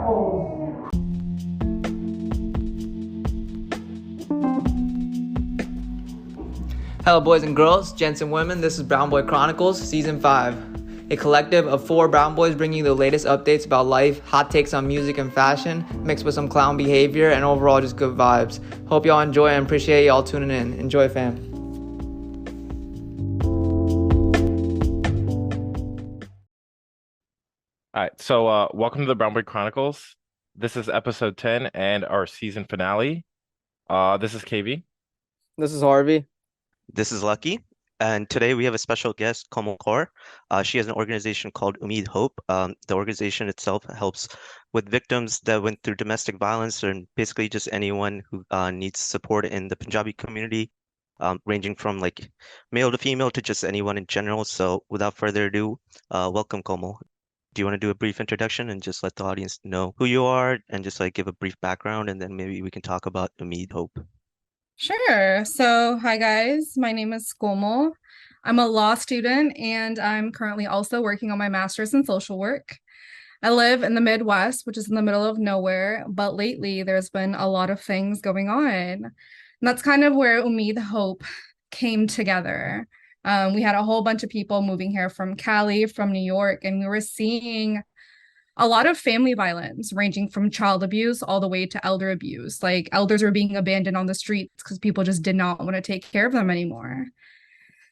Chronicles. Hello boys and girls, gents and women, this is Brown Boy Chronicles, Season 5. A collective of 4 brown boys bringing you the latest updates about life, hot takes on music and fashion, mixed with some clown behavior, and overall just good vibes. Hope y'all enjoy and appreciate y'all tuning in. Enjoy, fam. All right, so welcome to the Brown Boy Chronicles. This is episode 10 and our season finale. This is KV. This is Harvey. This is Lucky, and today we have a special guest, Komal Kaur. She has an organization called Umeed-Hope. The organization itself helps with victims that went through domestic violence and basically just anyone who needs support in the Punjabi community, ranging from like male to female to just anyone in general. So without further ado, welcome, Komal. Do you want to do a brief introduction and just let the audience know who you are and just like give a brief background, and then maybe we can talk about Umeed-Hope? Sure. So, hi guys, my name is Komal. I'm a law student and I'm currently also working on my master's in social work. I live in the Midwest, which is in the middle of nowhere, but lately there's been a lot of things going on. And that's kind of where Umeed-Hope came together. We had a whole bunch of people moving here from Cali, from New York, and we were seeing a lot of family violence ranging from child abuse all the way to elder abuse. Like elders were being abandoned on the streets because people just did not want to take care of them anymore.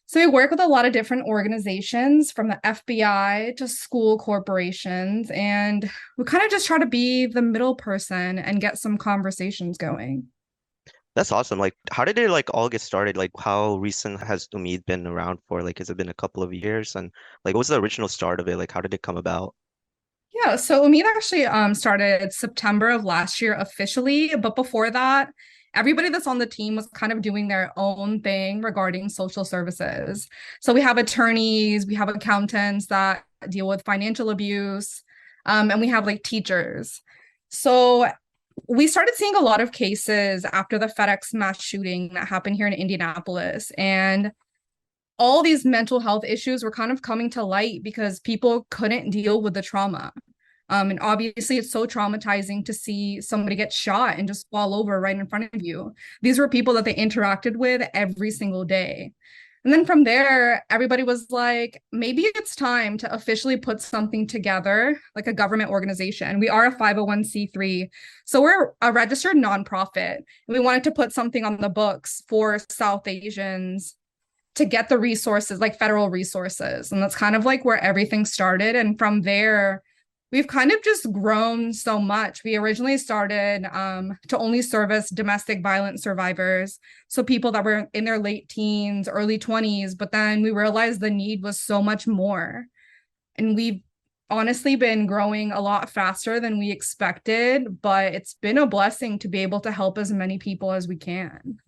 So we work with a lot of different organizations from the FBI to school corporations, and we kind of just try to be the middle person and get some conversations going. That's awesome. Like, how did it like all get started? Like, how recent has Umeed been around for? Like, has it been a couple of years? And like, what was the original start of it? Like, how did it come about? Yeah, so Umeed actually started September of last year officially, but before that, everybody that's on the team was kind of doing their own thing regarding social services. So we have attorneys, we have accountants that deal with financial abuse, and we have like teachers. So we started seeing a lot of cases after the FedEx mass shooting that happened here in Indianapolis, and all these mental health issues were kind of coming to light because people couldn't deal with the trauma. And obviously, it's so traumatizing to see somebody get shot and just fall over right in front of you. These were people that they interacted with every single day. And then from there, everybody was like, maybe it's time to officially put something together, like a government organization. We are a 501c3, so we're a registered nonprofit. We wanted to put something on the books for South Asians to get the resources, like federal resources. And that's kind of like where everything started. And from there, we've kind of just grown so much. We originally started to only service domestic violence survivors, so people that were in their late teens, early 20s, but then we realized the need was so much more. And we've honestly been growing a lot faster than we expected, but it's been a blessing to be able to help as many people as we can.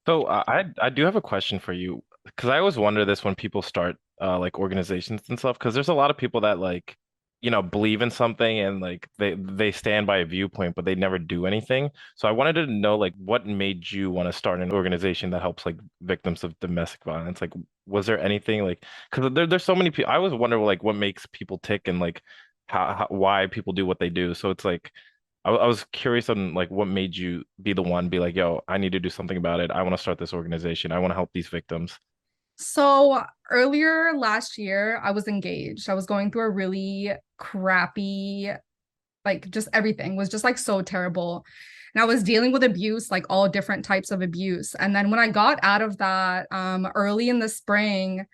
So I do have a question for you because I always wonder this when people start like organizations and stuff, because there's a lot of people that like believe in something and like they stand by a viewpoint but they never do anything. So I wanted to know like what made you want to start an organization that helps like victims of domestic violence. Like was there anything like, because there's so many people, I always wonder like what makes people tick and like why people do what they do. So it's like I was curious on like what made you be the one be like, yo, I need to do something about it. I want to start this organization. I want to help these victims. So earlier last year, I was engaged. I was going through a really crappy, like just everything was just like so terrible. And I was dealing with abuse, like all different types of abuse. And then when I got out of that early in the spring,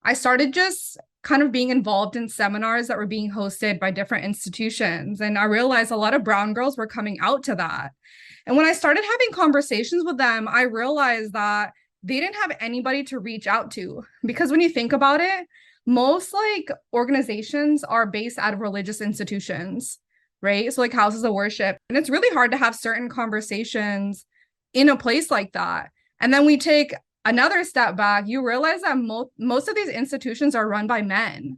I started just kind of being involved in seminars that were being hosted by different institutions. And I realized a lot of brown girls were coming out to that. And when I started having conversations with them, I realized that they didn't have anybody to reach out to. Because when you think about it, most like organizations are based out of religious institutions, right? So like houses of worship. And it's really hard to have certain conversations in a place like that. And then we take another step back, you realize that most of these institutions are run by men.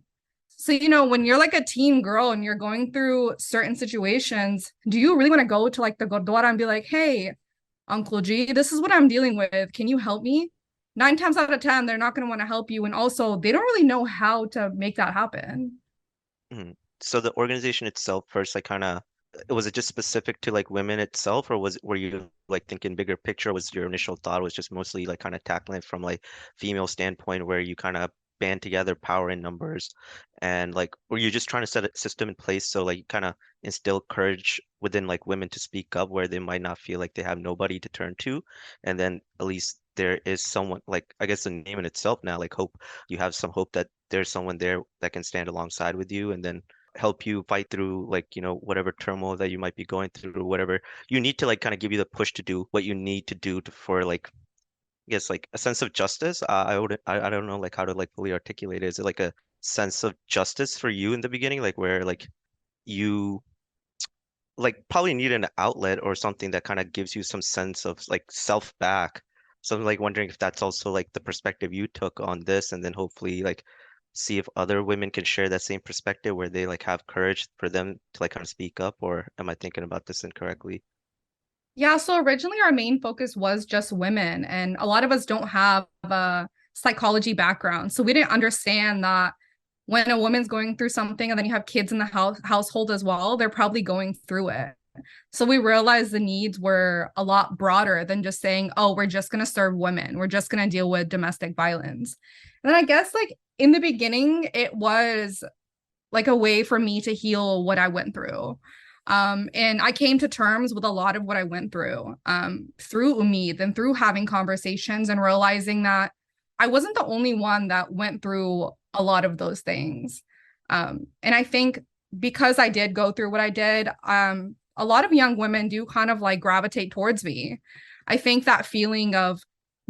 So, when you're like a teen girl and you're going through certain situations, do you really want to go to like the Gurdwara and be like, hey, Uncle G, this is what I'm dealing with. Can you help me? 9 times out of 10, they're not going to want to help you. And also, they don't really know how to make that happen. So the organization itself first, like kind of was it just specific to like women itself, or were you like thinking bigger picture? Was your initial thought was just mostly like kind of tackling it from like female standpoint, where you kind of band together power in numbers, and like were you just trying to set a system in place so like you kind of instill courage within like women to speak up where they might not feel like they have nobody to turn to, and then at least there is someone, like I guess the name in itself now, like hope, you have some hope that there's someone there that can stand alongside with you and then help you fight through like whatever turmoil that you might be going through, or whatever you need to like kind of give you the push to do what you need to do for like I guess like a sense of justice. I don't know like how to like fully articulate it. Is it like a sense of justice for you in the beginning, like where like you like probably need an outlet or something that kind of gives you some sense of like self back. So I'm like wondering if that's also like the perspective you took on this, and then hopefully like see if other women can share that same perspective where they like have courage for them to like kind of speak up, or am I thinking about this incorrectly? Yeah, so originally our main focus was just women, and a lot of us don't have a psychology background. So we didn't understand that when a woman's going through something and then you have kids in the household as well, they're probably going through it. So we realized the needs were a lot broader than just saying, oh, we're just going to serve women. We're just going to deal with domestic violence. And then I guess like in the beginning, it was like a way for me to heal what I went through. And I came to terms with a lot of what I went through Umeed and through having conversations and realizing that I wasn't the only one that went through a lot of those things. And I think because I did go through what I did, a lot of young women do kind of like gravitate towards me. I think that feeling of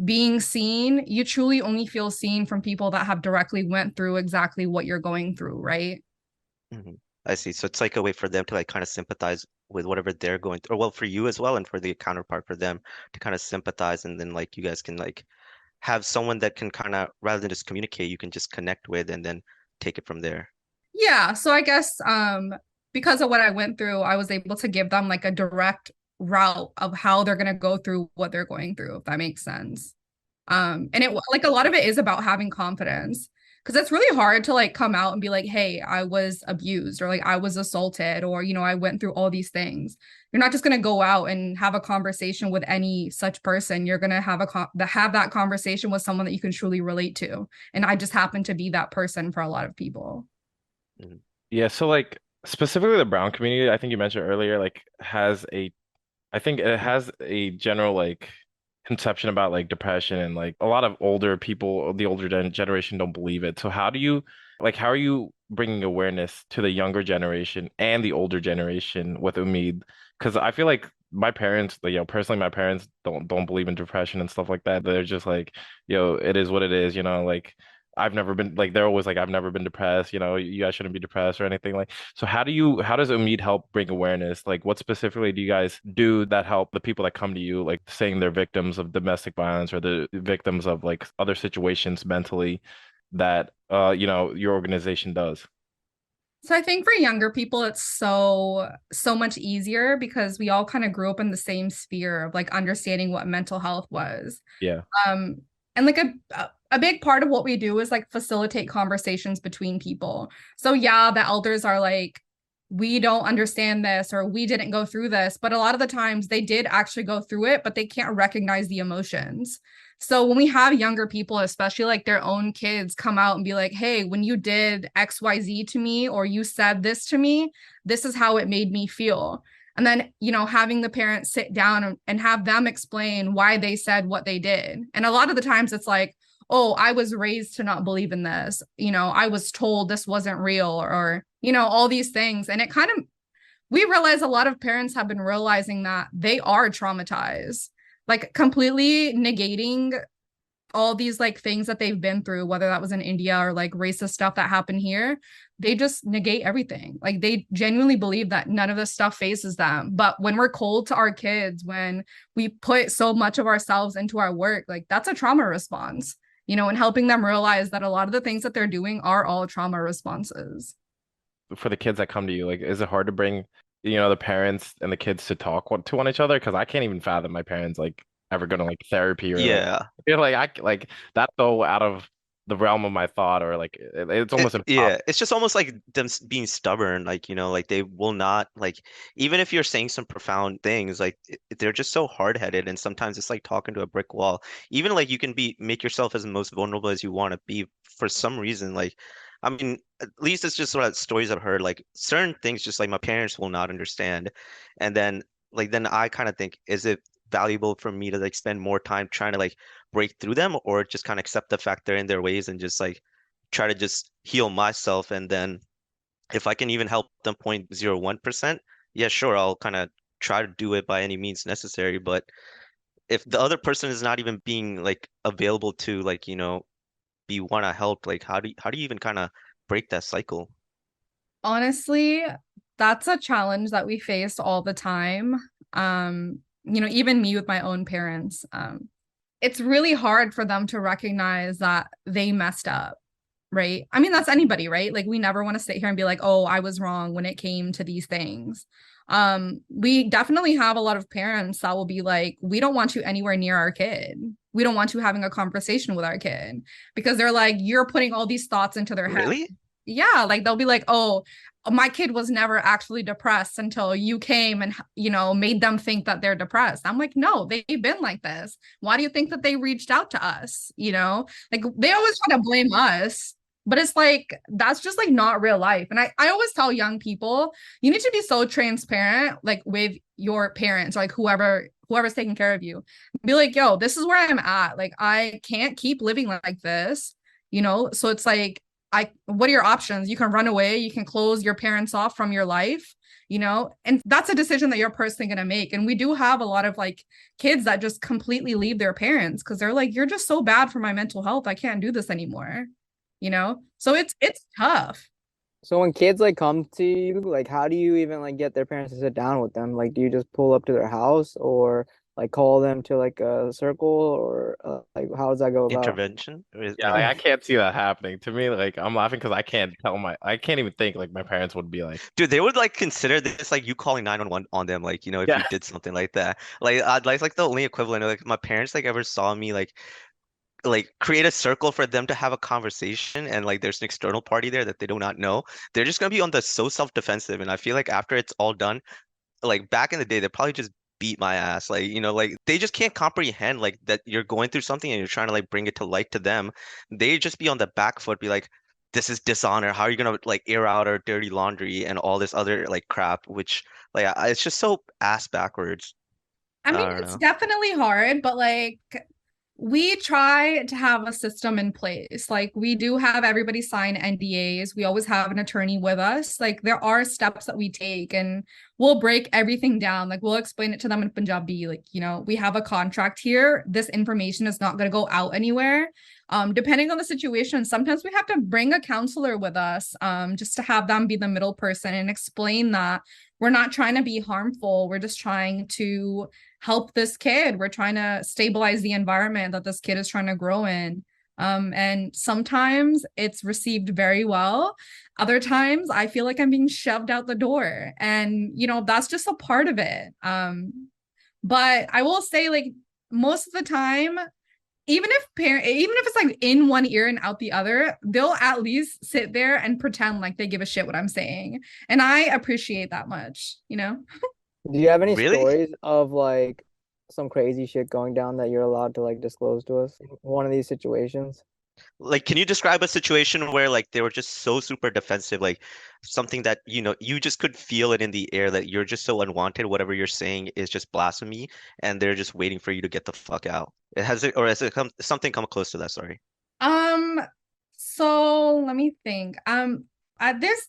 being seen, you truly only feel seen from people that have directly went through exactly what you're going through, right? Hmm. I see. So it's like a way for them to like kind of sympathize with whatever they're going through, or well, for you as well, and for the counterpart for them to kind of sympathize, and then like you guys can like have someone that can kind of, rather than just communicate, you can just connect with and then take it from there. Yeah, so I guess because of what I went through, I was able to give them like a direct route of how they're going to go through what they're going through, if that makes sense. And it like a lot of it is about having confidence, because it's really hard to like come out and be like, hey, I was abused, or like I was assaulted, or I went through all these things. You're not just going to go out and have a conversation with any such person. You're going to have have that conversation with someone that you can truly relate to. And I just happen to be that person for a lot of people. Mhm. Yeah, so like specifically the brown community, I think you mentioned earlier, like I think it has a general like conception about like depression, and like a lot of older people, the older generation don't believe it. So how are you bringing awareness to the younger generation and the older generation with Umeed? Because I feel like my parents, like, personally, my parents don't believe in depression and stuff like that. They're just like, it is what it is, like. I've never been like they're always like I've never been depressed, you guys shouldn't be depressed or anything like. So how does Umeed help bring awareness? Like what specifically do you guys do that help the people that come to you, like saying they're victims of domestic violence or the victims of like other situations mentally that your organization does? So I think for younger people, it's so much easier because we all kind of grew up in the same sphere of like understanding what mental health was. Yeah. Um, and like a big part of what we do is like facilitate conversations between people. So yeah, the elders are like, we don't understand this, or we didn't go through this, but a lot of the times they did actually go through it, but they can't recognize the emotions. So when we have younger people, especially like their own kids, come out and be like, hey, when you did XYZ to me, or you said this to me, this is how it made me feel. And then, having the parents sit down and have them explain why they said what they did. And a lot of the times it's like, oh, I was raised to not believe in this. I was told this wasn't real, or all these things. And it kind of, we realize a lot of parents have been realizing that they are traumatized, like completely negating all these like things that they've been through, whether that was in India or like racist stuff that happened here. They just negate everything. Like they genuinely believe that none of this stuff faces them. But when we're cold to our kids, when we put so much of ourselves into our work, like that's a trauma response, and helping them realize that a lot of the things that they're doing are all trauma responses. For the kids that come to you, like is it hard to bring the parents and the kids to talk to one each other? Because I can't even fathom my parents like ever going to like therapy or like, Yeah. I feel like I like that's so out of the realm of my thought, or like it's almost impossible. It's just almost like them being stubborn, like, like they will not, like, even if you're saying some profound things, like they're just so hard-headed, and sometimes it's like talking to a brick wall. Even like you can make yourself as most vulnerable as you want to be for some reason. Like, I mean, at least it's just what stories I've heard, like certain things just like my parents will not understand. And then I kind of think, is it valuable for me to like spend more time trying to like break through them, or just kind of accept the fact they're in their ways and just like try to just heal myself? And then if I can even help them 0.01%, yeah, sure, I'll kind of try to do it by any means necessary. But if the other person is not even being like available to like, be want to help, like how do you even kind of break that cycle? Honestly, that's a challenge that we face all the time. Even me with my own parents. It's really hard for them to recognize that they messed up, right? I mean, that's anybody, right? Like, we never want to sit here and be like, oh, I was wrong when it came to these things. We definitely have a lot of parents that will be like, we don't want you anywhere near our kid. We don't want you having a conversation with our kid, because they're like, you're putting all these thoughts into their head. Really? Yeah, like they'll be like, oh, my kid was never actually depressed until you came and, made them think that they're depressed. I'm like, no, they've been like this. Why do you think that they reached out to us? Like, they always try to blame us, but it's like, that's just like not real life. And I always tell young people, you need to be so transparent, like with your parents, or like whoever's taking care of you. Be like, yo, this is where I'm at. Like, I can't keep living like this, So it's like, what are your options? You can run away, you can close your parents off from your life, and that's a decision that you're personally going to make. And we do have a lot of like kids that just completely leave their parents because they're like, you're just so bad for my mental health, I can't do this anymore, so it's tough. So when kids like come to you, like how do you even like get their parents to sit down with them? Like do you just pull up to their house, or like call them to like a circle, or like how does that go about? Intervention? Yeah, like I can't see that happening. To me, like I'm laughing because I can't even think like my parents would be like, Dude, they would like consider this like you calling 911 on them, like, if yeah, you did something like that. Like, like the only equivalent of like my parents like ever saw me like create a circle for them to have a conversation, and like there's an external party there that they do not know. They're just gonna be on the so self-defensive, and I feel like after it's all done, like back in the day, they probably just beat my ass. Like, like they just can't comprehend like that you're going through something and you're trying to like bring it to light to them. They just be on the back foot, be like, this is dishonor. How are you gonna like air out our dirty laundry and all this other like crap, which like it's just so ass backwards. I I mean, don't it's know. definitely hard, but like, we try to have a system in place. Like, we do have everybody sign NDAs. We always have an attorney with us. Like, there are steps that we take, and we'll break everything down. Like, we'll explain it to them in Punjabi. Like, we have a contract here. This information is not going to go out anywhere. Depending on the situation, sometimes we have to bring a counselor with us, just to have them be the middle person and explain that we're not trying to be harmful. We're just trying to help this kid. We're trying to stabilize the environment that this kid is trying to grow in. And sometimes it's received very well. Other times I feel like I'm being shoved out the door, and that's just a part of it. But I will say, like, most of the time, even if it's like in one ear and out the other, they'll at least sit there and pretend like they give a shit what I'm saying. And I appreciate that much. Do you have any Really? stories of like some crazy shit going down that you're allowed to like disclose to us in one of these situations? Like, can you describe a situation where like they were just so super defensive, like something that you just could feel it in the air that you're just so unwanted, whatever you're saying is just blasphemy, and they're just waiting for you to get the fuck out? Has it come close to that? Sorry. Um, so let me think. There's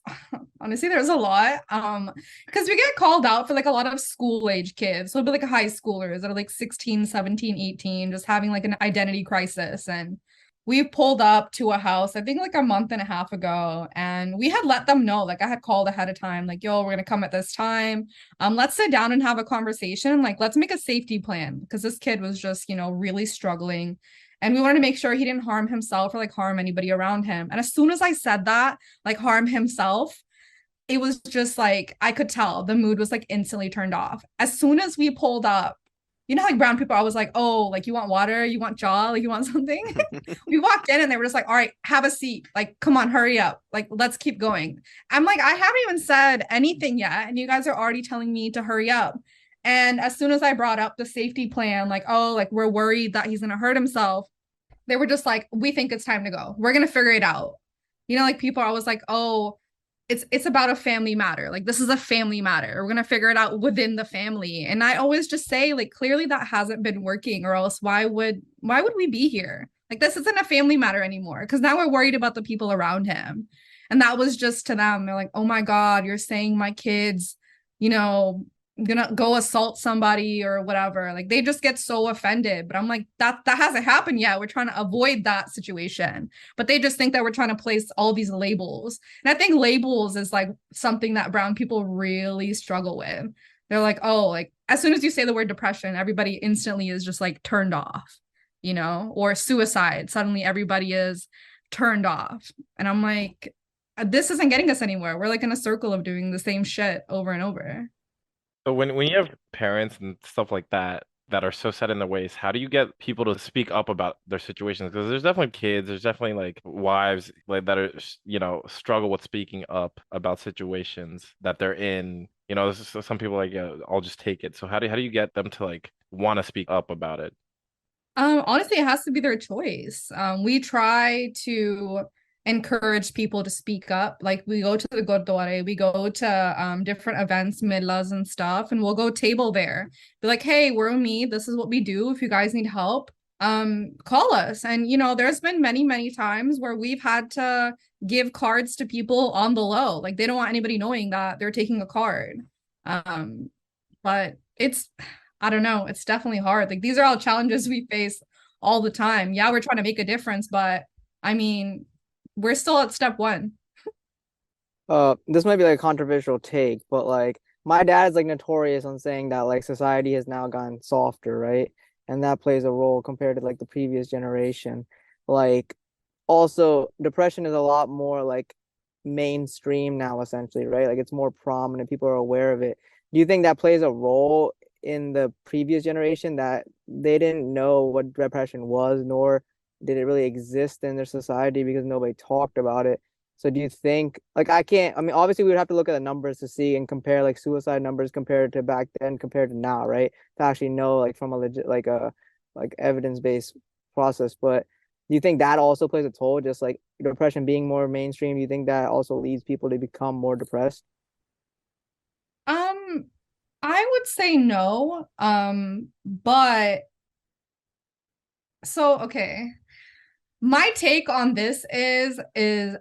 honestly there's a lot. Because we get called out for like a lot of school age kids. So it'll be like high schoolers that are like 16, 17, 18, just having like an identity crisis. And we pulled up to a house, I think like a month and a half ago, and we had let them know, like I had called ahead of time, like, yo, we're gonna come at this time. Let's sit down and have a conversation. Like, let's make a safety plan, because this kid was just, really struggling. And we wanted to make sure he didn't harm himself or like harm anybody around him. And as soon as I said that, like harm himself, it was just like, I could tell the mood was like instantly turned off. As soon as we pulled up, you know, like brown people are always like, oh, like you want water, you want jaw, like you want something. We walked in and they were just like, all right, have a seat. Like, come on, hurry up. Like, let's keep going. I'm like, I haven't even said anything yet. And you guys are already telling me to hurry up. And as soon as I brought up the safety plan, like, oh, like we're worried that he's going to hurt himself, they were just like, we think it's time to go. We're going to figure it out. You know, like people are always like, oh, it's about a family matter. Like this is a family matter. We're going to figure it out within the family. And I always just say like clearly that hasn't been working, or else why would we be here? Like this isn't a family matter anymore, because now we're worried about the people around him. And that was just to them. They're like, "Oh my God, you're saying my kids, you know, gonna go assault somebody or whatever." Like they just get so offended. But I'm like, that hasn't happened yet. We're trying to avoid that situation. But they just think that we're trying to place all these labels. And I think labels is like something that brown people really struggle with. They're like, oh, like as soon as you say the word depression, everybody instantly is just like turned off, you know, or suicide. Suddenly everybody is turned off. And I'm like, this isn't getting us anywhere. We're like in a circle of doing the same shit over and over. So when you have parents and stuff like that that are so set in their ways, how do you get people to speak up about their situations? Because there's definitely kids, there's definitely like wives like that are, you know, struggle with speaking up about situations that they're in. You know, some people like, yeah, I'll just take it. So how do you get them to like want to speak up about it? Honestly, it has to be their choice. We try to encourage people to speak up. Like we go to the Gurdwara, we go to different events, millas and stuff, and we'll go table there. Be like, hey, we're Umeed. This is what we do. If you guys need help, call us. And you know, there's been many, many times where we've had to give cards to people on the low. Like they don't want anybody knowing that they're taking a card. But it's, I don't know, it's definitely hard. Like these are all challenges we face all the time. Yeah, we're trying to make a difference, but I mean, we're still at step one. This might be like a controversial take, but like my dad is like notorious on saying that like society has now gone softer, right? And that plays a role compared to like the previous generation. Like also depression is a lot more like mainstream now, essentially, right? Like it's more prominent, people are aware of it. Do you think that plays a role in the previous generation, that they didn't know what depression was, nor did it really exist in their society because nobody talked about it? So do you think, like, I mean, obviously we would have to look at the numbers to see and compare like suicide numbers compared to back then compared to now, right? To actually know like from a legit, like a like evidence-based process. But do you think that also plays a toll, just like depression being more mainstream? Do you think that also leads people to become more depressed? Um, I would say no. But so okay. My take on this is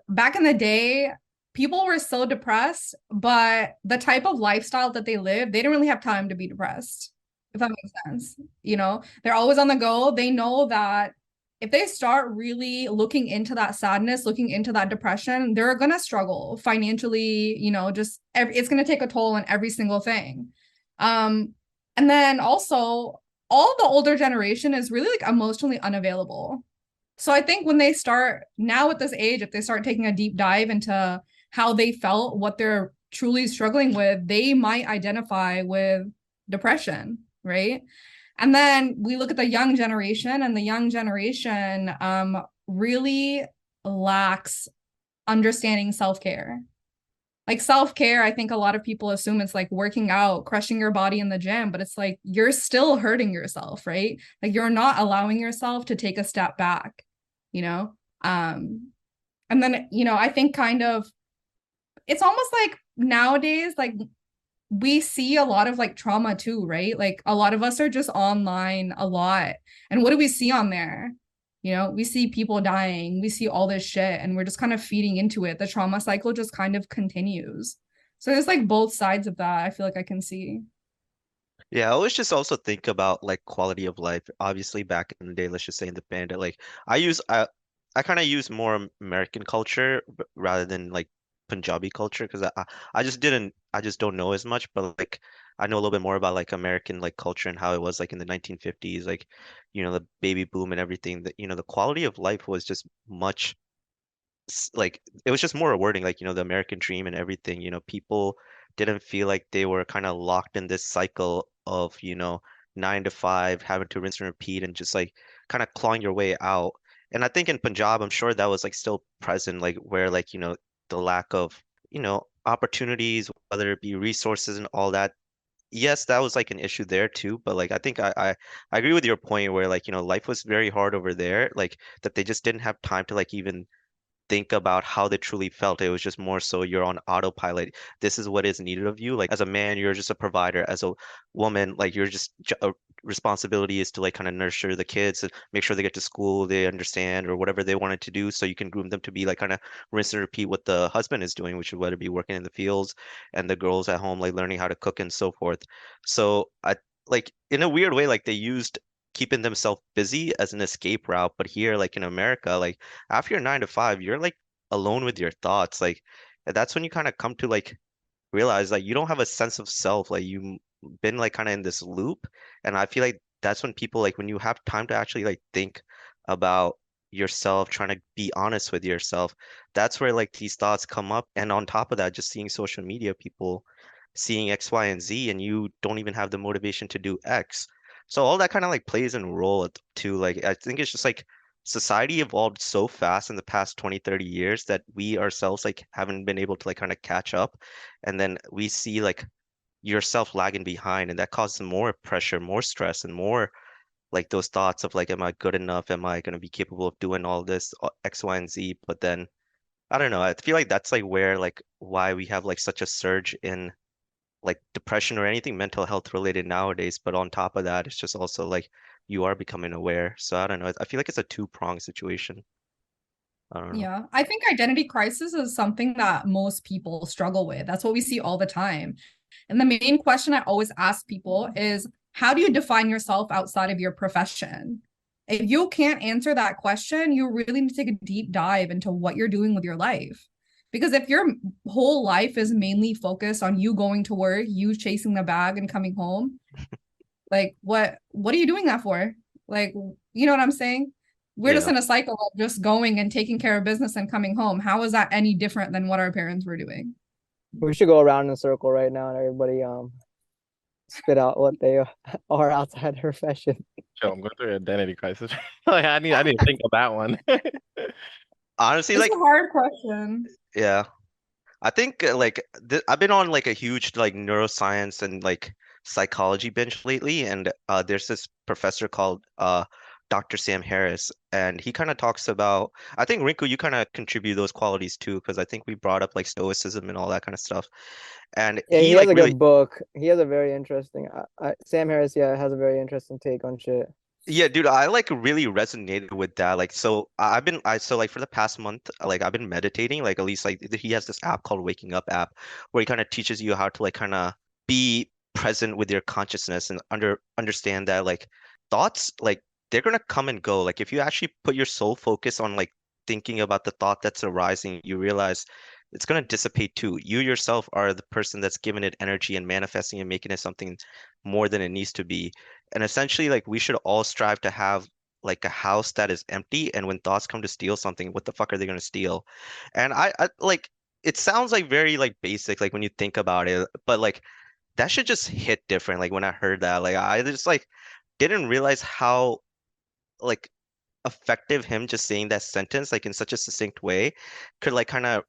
back in the day, people were so depressed, but the type of lifestyle that they lived, they didn't really have time to be depressed, if that makes sense. You know, they're always on the go. They know that if they start really looking into that sadness, looking into that depression, they're gonna struggle financially, you know, just it's gonna take a toll on every single thing. And then also all the older generation is really like emotionally unavailable. So I think when they start now at this age, if they start taking a deep dive into how they felt, what they're truly struggling with, they might identify with depression, right? And then we look at the young generation, and the young generation really lacks understanding self-care. Like self-care, I think a lot of people assume it's like working out, crushing your body in the gym, but it's like you're still hurting yourself, right? Like you're not allowing yourself to take a step back, you know? And then, you know, I think kind of it's almost like nowadays, like we see a lot of like trauma too, right? Like a lot of us are just online a lot. And what do we see on there? You know, we see people dying, we see all this shit, and we're just kind of feeding into it. The trauma cycle just kind of continues. So there's like both sides of that, I feel like I can see. Yeah, I always just also think about like quality of life. Obviously, back in the day, let's just say in the pandemic, like I kind of use more American culture rather than like Punjabi culture, because I just don't know as much, but like I know a little bit more about like American like culture and how it was like in the 1950s, like you know the baby boom and everything. That you know the quality of life was just much like it was just more rewarding, like you know the American dream and everything. You know people didn't feel like they were kind of locked in this cycle of you know 9 to 5, having to rinse and repeat and just like kind of clawing your way out. And I think in Punjab, I'm sure that was like still present, like where like, the lack of, opportunities, whether it be resources and all that. Yes, that was like an issue there too. But like I think I agree with your point where like, life was very hard over there, like that they just didn't have time to like even think about how they truly felt. It was just more so you're on autopilot. This is what is needed of you. Like as a man, you're just a provider. As a woman, like you're just a responsibility is to like kind of nurture the kids and make sure they get to school, they understand or whatever they wanted to do. So you can groom them to be like kind of rinse and repeat what the husband is doing, which is whether it be working in the fields and the girls at home like learning how to cook and so forth. So I like in a weird way, like they used keeping themselves busy as an escape route. But here, like in America, like after your 9 to 5, you're like alone with your thoughts. Like that's when you kind of come to like realize like you don't have a sense of self. Like you've been like kind of in this loop. And I feel like that's when people like when you have time to actually like think about yourself, trying to be honest with yourself, that's where like these thoughts come up. And on top of that, just seeing social media, people seeing X, Y, and Z, and you don't even have the motivation to do X. So all that kind of like plays a role too. Like I think it's just like society evolved so fast in the past 20, 30 years that we ourselves like haven't been able to like kind of catch up. And then we see like yourself lagging behind, and that causes more pressure, more stress, and more like those thoughts of like, am I good enough? Am I going to be capable of doing all this X, Y, and Z? But then I don't know. I feel like that's like where like why we have like such a surge in like depression or anything mental health related nowadays. But on top of that, it's just also like you are becoming aware. So I don't know. I feel like it's a two-pronged situation. I don't know. Yeah, I think identity crisis is something that most people struggle with. That's what we see all the time. And the main question I always ask people is, how do you define yourself outside of your profession? If you can't answer that question, you really need to take a deep dive into what you're doing with your life. Because if your whole life is mainly focused on you going to work, you chasing the bag and coming home, like what are you doing that for? Like, you know what I'm saying? We're just Yeah. in a cycle of just going and taking care of business and coming home. How is that any different than what our parents were doing? We should go around in a circle right now and everybody spit out what they are outside their profession. Chill, I'm going through an identity crisis. Like I need to think of that one. Honestly, It's like, a hard question. yeah. I think like I've been on like a huge like neuroscience and like psychology binge lately, and there's this professor called Dr. Sam Harris, and he kind of talks about. I think Rinku, you kind of contribute those qualities too, because I think we brought up like stoicism and all that kind of stuff, and Yeah, he he has like a really good book. He has a very interesting. Sam Harris, yeah, has a very interesting take on shit. Yeah, dude, I like really resonated with that. Like, so so like for the past month, like I've been meditating. Like, at least like he has this app called Waking Up app, where he kind of teaches you how to like kind of be present with your consciousness and understand that like thoughts, like they're gonna come and go. Like, if you actually put your sole focus on like thinking about the thought that's arising, you realize it's gonna dissipate too. You yourself are the person that's giving it energy and manifesting and making it something more than it needs to be. And essentially, like we should all strive to have like a house that is empty. And when thoughts come to steal something, what the fuck are they gonna steal? And I like it sounds like very like basic, like when you think about it, but like that should just hit different. Like when I heard that, like I just like didn't realize how like effective him just saying that sentence like in such a succinct way could like kind of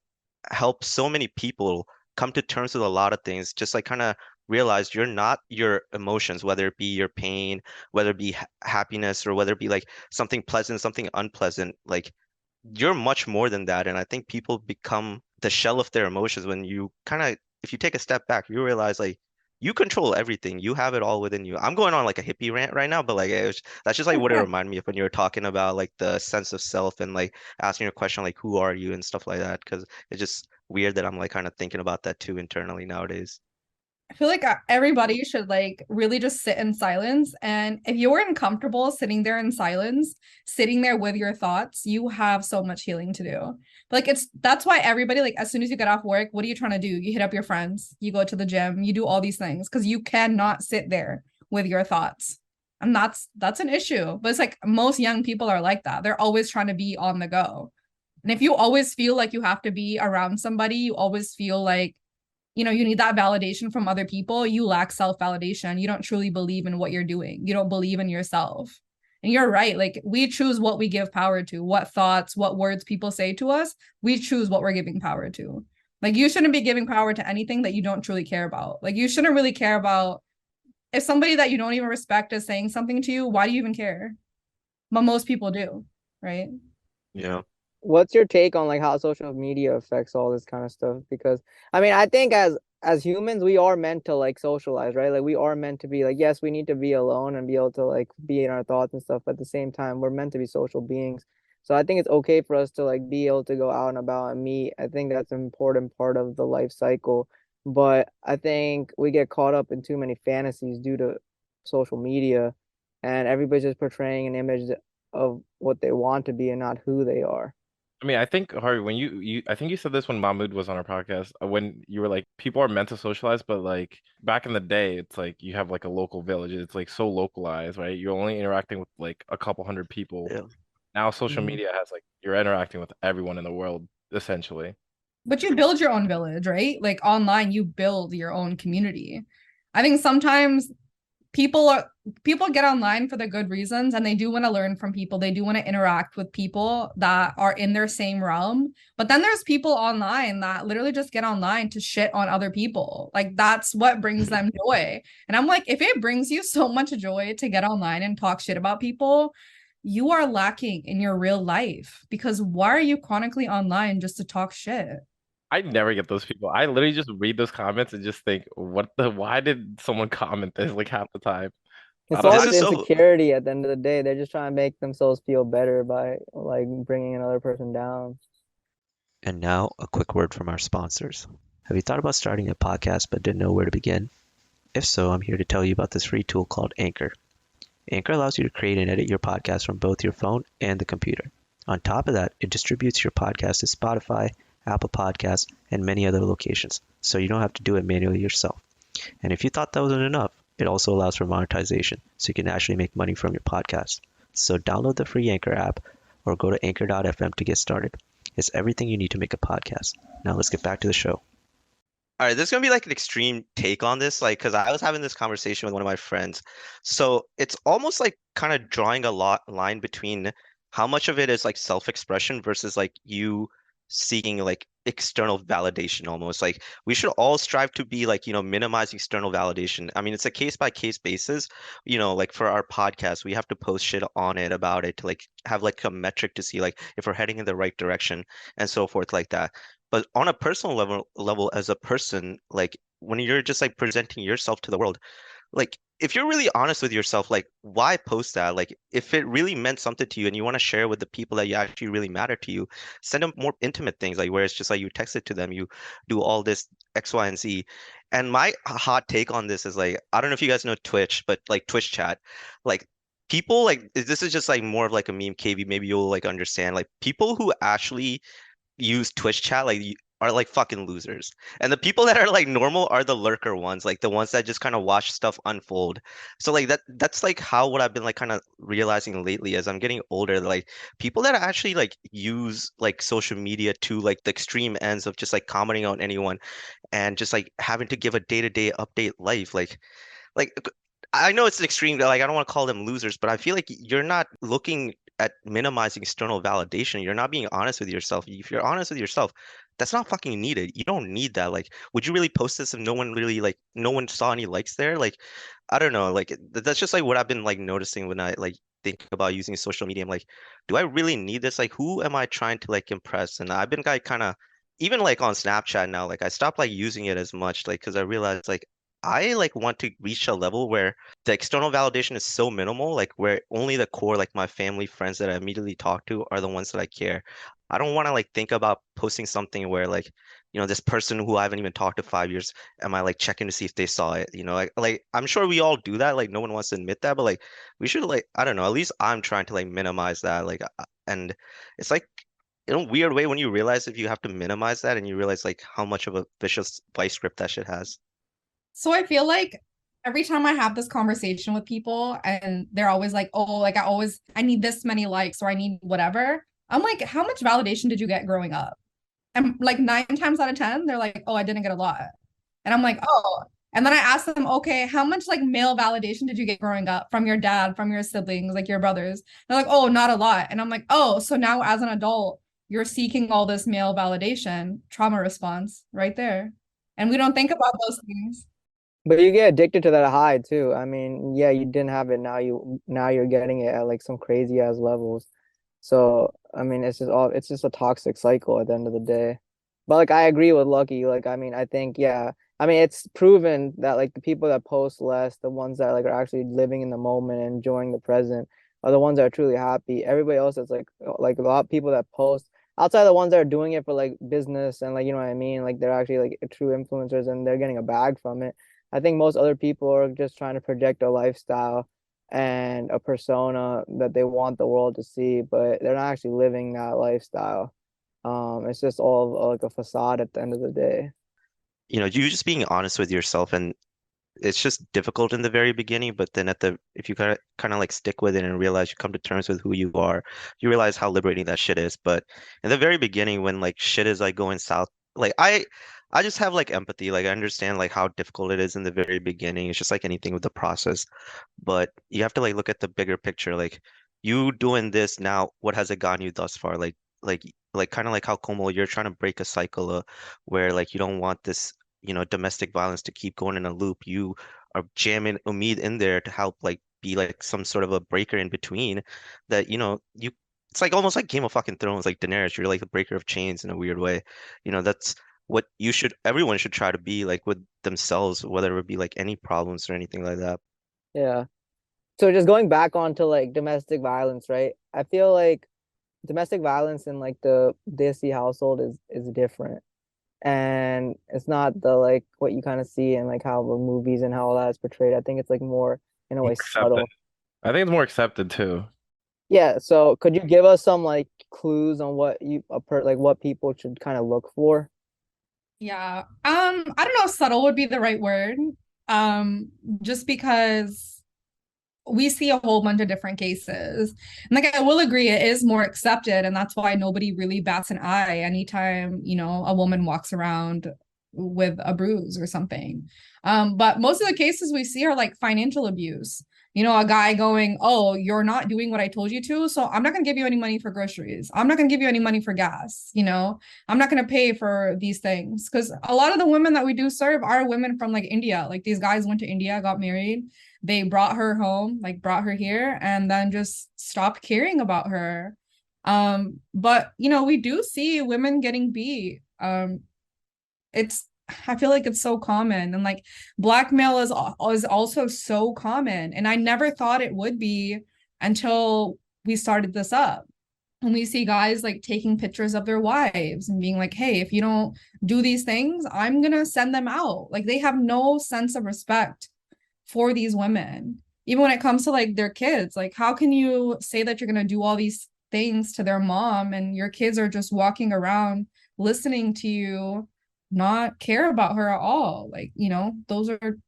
help so many people come to terms with a lot of things. Just like kind of realize you're not your emotions, whether it be your pain, whether it be happiness, or whether it be like something pleasant, something unpleasant. Like you're much more than that. And I think people become the shell of their emotions when you kind of, if you take a step back, you realize like you control everything. You have it all within you. I'm going on like a hippie rant right now, but like that's just like what it reminded me of when you were talking about like the sense of self and like asking your question like who are you and stuff like that. Because it's just weird that I'm like kind of thinking about that too internally nowadays. I feel like everybody should like really just sit in silence. And if you're uncomfortable sitting there in silence, sitting there with your thoughts, you have so much healing to do. Like that's why everybody, like as soon as you get off work, what are you trying to do? You hit up your friends, you go to the gym, you do all these things because you cannot sit there with your thoughts. And that's an issue. But it's like most young people are like that. They're always trying to be on the go. And if you always feel like you have to be around somebody, you always feel like you know, you need that validation from other people, you lack self-validation. You don't truly believe in what you're doing. You don't believe in yourself. And you're right. Like, we choose what we give power to, what thoughts, what words people say to us. We choose what we're giving power to. Like, you shouldn't be giving power to anything that you don't truly care about. Like, you shouldn't really care about if somebody that you don't even respect is saying something to you. Why do you even care? But most people do, right? Yeah. What's your take on like how social media affects all this kind of stuff? Because I mean, I think as humans, we are meant to like socialize, right? Like we are meant to be like, yes, we need to be alone and be able to like be in our thoughts and stuff. But at the same time, we're meant to be social beings. So I think it's okay for us to like be able to go out and about and meet. I think that's an important part of the life cycle. But I think we get caught up in too many fantasies due to social media, and everybody's just portraying an image of what they want to be and not who they are. I mean, I think Harvey, when I think you said this when Mahmoud was on our podcast, when you were like, people are meant to socialize, but like back in the day, it's like you have like a local village. It's like so localized, right? You're only interacting with like a couple hundred people. Yeah. Now social Mhm. media has like you're interacting with everyone in the world essentially. But you build your own village, right? Like online, you build your own community. I think sometimes people get online for the good reasons, and they do want to learn from people. They do want to interact with people that are in their same realm. But then there's people online that literally just get online to shit on other people. Like, that's what brings them joy. And I'm like, if it brings you so much joy to get online and talk shit about people, you are lacking in your real life, because why are you chronically online just to talk shit? I never get those people. I literally just read those comments and just think, why did someone comment this like half the time? I It's don't all know. This just is so insecurity at the end of the day. They're just trying to make themselves feel better by like bringing another person down. And now, a quick word from our sponsors. Have you thought about starting a podcast but didn't know where to begin? If so, I'm here to tell you about this free tool called Anchor. Anchor allows you to create and edit your podcast from both your phone and the computer. On top of that, it distributes your podcast to Spotify, Apple Podcasts, and many other locations, so you don't have to do it manually yourself. And if you thought that wasn't enough, it also allows for monetization, so you can actually make money from your podcast. So download the free Anchor app or go to anchor.fm to get started. It's everything you need to make a podcast. Now let's get back to the show. All right, this is gonna be like an extreme take on this, like, because I was having this conversation with one of my friends. So it's almost like kind of drawing a line between how much of it is like self-expression versus like you seeking like external validation almost. Like, we should all strive to be like, minimize external validation. I mean, it's a case by case basis. Like for our podcast, we have to post shit on it about it to like have like a metric to see like if we're heading in the right direction and so forth like that. But on a personal level as a person, like when you're just like presenting yourself to the world, like if you're really honest with yourself, like why post that? Like if it really meant something to you and you want to share with the people that you actually really matter to you, send them more intimate things, like where it's just like you text it to them, you do all this X, Y, and Z. And my hot take on this is like, I don't know if you guys know Twitch, but like Twitch chat, like people like this is just like more of like a meme, KB, maybe you'll like understand. Like people who actually use Twitch chat like are like fucking losers. And the people that are like normal are the lurker ones, like the ones that just kind of watch stuff unfold. So like that's like how what I've been like kind of realizing lately as I'm getting older, like people that actually like use like social media to like the extreme ends of just like commenting on anyone and just like having to give a day-to-day update life, like I know it's an extreme, like I don't want to call them losers, but I feel like you're not looking at minimizing external validation. You're not being honest with yourself. If you're honest with yourself, that's not fucking needed. You don't need that. Like, would you really post this if no one really like no one saw any likes there? Like, I don't know. Like that's just like what I've been like noticing when I like think about using social media. I'm like, do I really need this? Like, who am I trying to like impress? And I've been like kind of even like on Snapchat now, like I stopped like using it as much, like because I realized like I like want to reach a level where the external validation is so minimal, like where only the core, like my family, friends that I immediately talk to are the ones that I care. I don't want to like think about posting something where like, this person who I haven't even talked to 5 years, am I like checking to see if they saw it? Like I'm sure we all do that. Like no one wants to admit that, but like we should like, I don't know, at least I'm trying to like minimize that. Like, and it's like in a weird way when you realize if you have to minimize that and you realize like how much of a vicious vice grip that shit has. So I feel like every time I have this conversation with people and they're always like, oh, like I need this many likes or I need whatever. I'm like, how much validation did you get growing up? And like 9 times out of 10, they're like, oh, I didn't get a lot. And I'm like, oh. And then I asked them, okay, how much like male validation did you get growing up from your dad, from your siblings, like your brothers? They're like, oh, not a lot. And I'm like, oh, so now as an adult, you're seeking all this male validation, trauma response right there. And we don't think about those things. But you get addicted to that high too. I mean, yeah, you didn't have it, now you're getting it at like some crazy ass levels. So I mean, it's just a toxic cycle at the end of the day. But like I agree with Lucky. Like I mean, I think yeah. I mean, it's proven that like the people that post less, the ones that like are actually living in the moment and enjoying the present, are the ones that are truly happy. Everybody else is like a lot of people that post outside of the ones that are doing it for like business and like you know what I mean, like they're actually like true influencers and they're getting a bag from it. I think most other people are just trying to project a lifestyle and a persona that they want the world to see, but they're not actually living that lifestyle. It's just all like a facade at the end of the day. You know, you just being honest with yourself, and it's just difficult in the very beginning, but then if you kind of like stick with it and realize you come to terms with who you are, you realize how liberating that shit is. But in the very beginning, when like shit is like going south, like I just have like empathy. Like I understand like how difficult it is in the very beginning. It's just like anything with the process. But you have to like look at the bigger picture. Like you doing this now, what has it gotten you thus far? Like like kind of like how Komal, you're trying to break a cycle where like you don't want this, you know, domestic violence to keep going in a loop. You are jamming Umeed in there to help like be like some sort of a breaker in between that, you know, you it's like almost like Game of fucking Thrones, like Daenerys. You're like the breaker of chains in a weird way. You know, that's what everyone should try to be like with themselves, whether it be like any problems or anything like that. Yeah. So just going back onto like domestic violence, right? I feel like domestic violence in like the Desi household is different. And it's not the like what you kind of see in like how the movies and how all that is portrayed. I think it's like more in a way Accepted. subtle. I think it's more accepted too. Yeah, so could you give us some like clues on what like what people should kind of look for? Yeah. I don't know if subtle would be the right word. Um, just because we see a whole bunch of different cases. And like I will agree, it is more accepted, and that's why nobody really bats an eye anytime, you know, a woman walks around with a bruise or something. But most of the cases we see are like financial abuse. You know, a guy going, oh, you're not doing what I told you to, so I'm not going to give you any money for groceries. I'm not going to give you any money for gas. You know, I'm not going to pay for these things. Because a lot of the women that we do serve are women from like India. Like these guys went to India, got married, they brought her home, like brought her here, and then just stopped caring about her. But you know, we do see women getting beat. It's I feel like it's so common, and like blackmail is also so common, and I never thought it would be until we started this up. And we see guys like taking pictures of their wives and being like, hey, if you don't do these things, I'm gonna send them out. Like they have no sense of respect for these women. Even when it comes to like their kids, like how can you say that you're going to do all these things to their mom and your kids are just walking around listening to you not care about her at all? Like, you know, those are,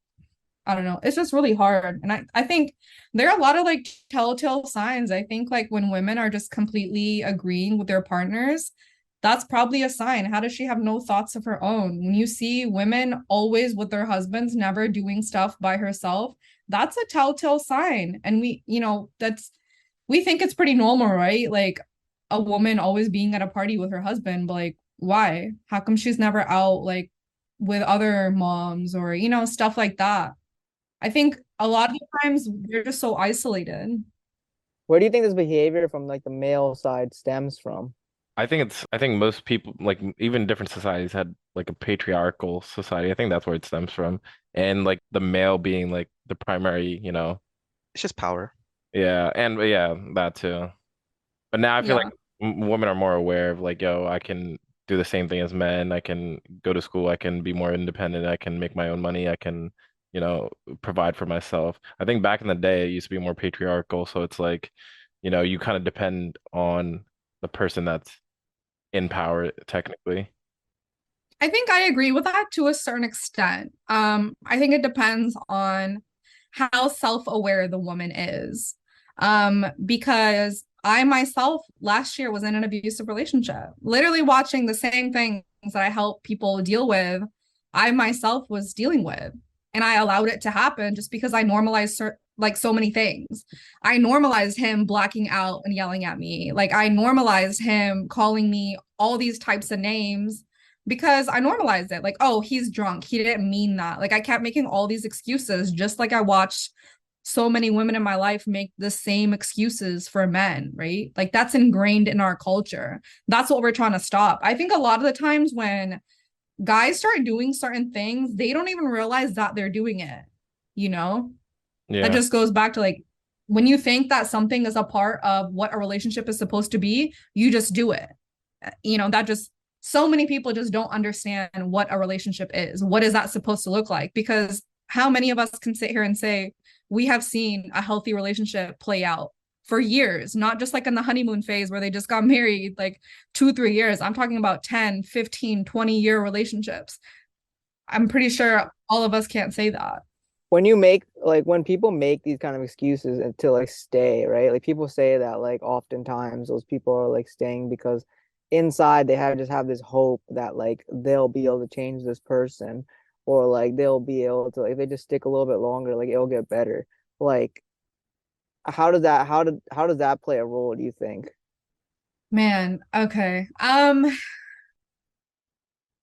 I don't know, it's just really hard. And I think there are a lot of like telltale signs. I think like when women are just completely agreeing with their partners, that's probably a sign. How does she have no thoughts of her own? When you see women always with their husbands, never doing stuff by herself, that's a telltale sign. And we, you know, we think it's pretty normal, right? Like a woman always being at a party with her husband, but like, why? How come she's never out like with other moms or, you know, stuff like that? I think a lot of the times they're just so isolated. Where do you think this behavior from like the male side stems from? I think most people like even different societies had like a patriarchal society. I think that's where it stems from. And like the male being like the primary, you know, It's just power. yeah, and yeah, that too. But now I feel like Yeah. women are more aware of like, yo, I can do the same thing as men. I can go to school. I can be more independent. I can make my own money. I can, you know, provide for myself. I think back in the day, it used to be more patriarchal. So it's like, you know, you kind of depend on the person that's in power, technically. I think I agree with that to a certain extent. I think it depends on how self-aware the woman is. Because I myself last year was in an abusive relationship, literally watching the same things that I help people deal with I myself was dealing with. And I allowed it to happen just because I normalized like so many things. I normalized him blacking out and yelling at me. Like I normalized him calling me all these types of names because I normalized it. Like, oh, he's drunk. He didn't mean that. Like I kept making all these excuses, just like I watched so many women in my life make the same excuses for men, right? Like that's ingrained in our culture. That's what we're trying to stop. I think a lot of the times when guys start doing certain things, they don't even realize that they're doing it, you know? Yeah. That just goes back to like when you think that something is a part of what a relationship is supposed to be, you just do it. You know, that just so many people just don't understand what a relationship is. What is that supposed to look like? Because how many of us can sit here and say we have seen a healthy relationship play out for years, not just like in the honeymoon phase where they just got married like 2-3 years. I'm talking about 10, 15, 20-year relationships. I'm pretty sure all of us can't say that. When people make these kind of excuses to like stay, right? Like people say that like oftentimes those people are like staying because inside they just have this hope that like they'll be able to change this person, or like they'll be able to, like, if they just stick a little bit longer, like it'll get better. Like how does that play a role, do you think? Man, okay. I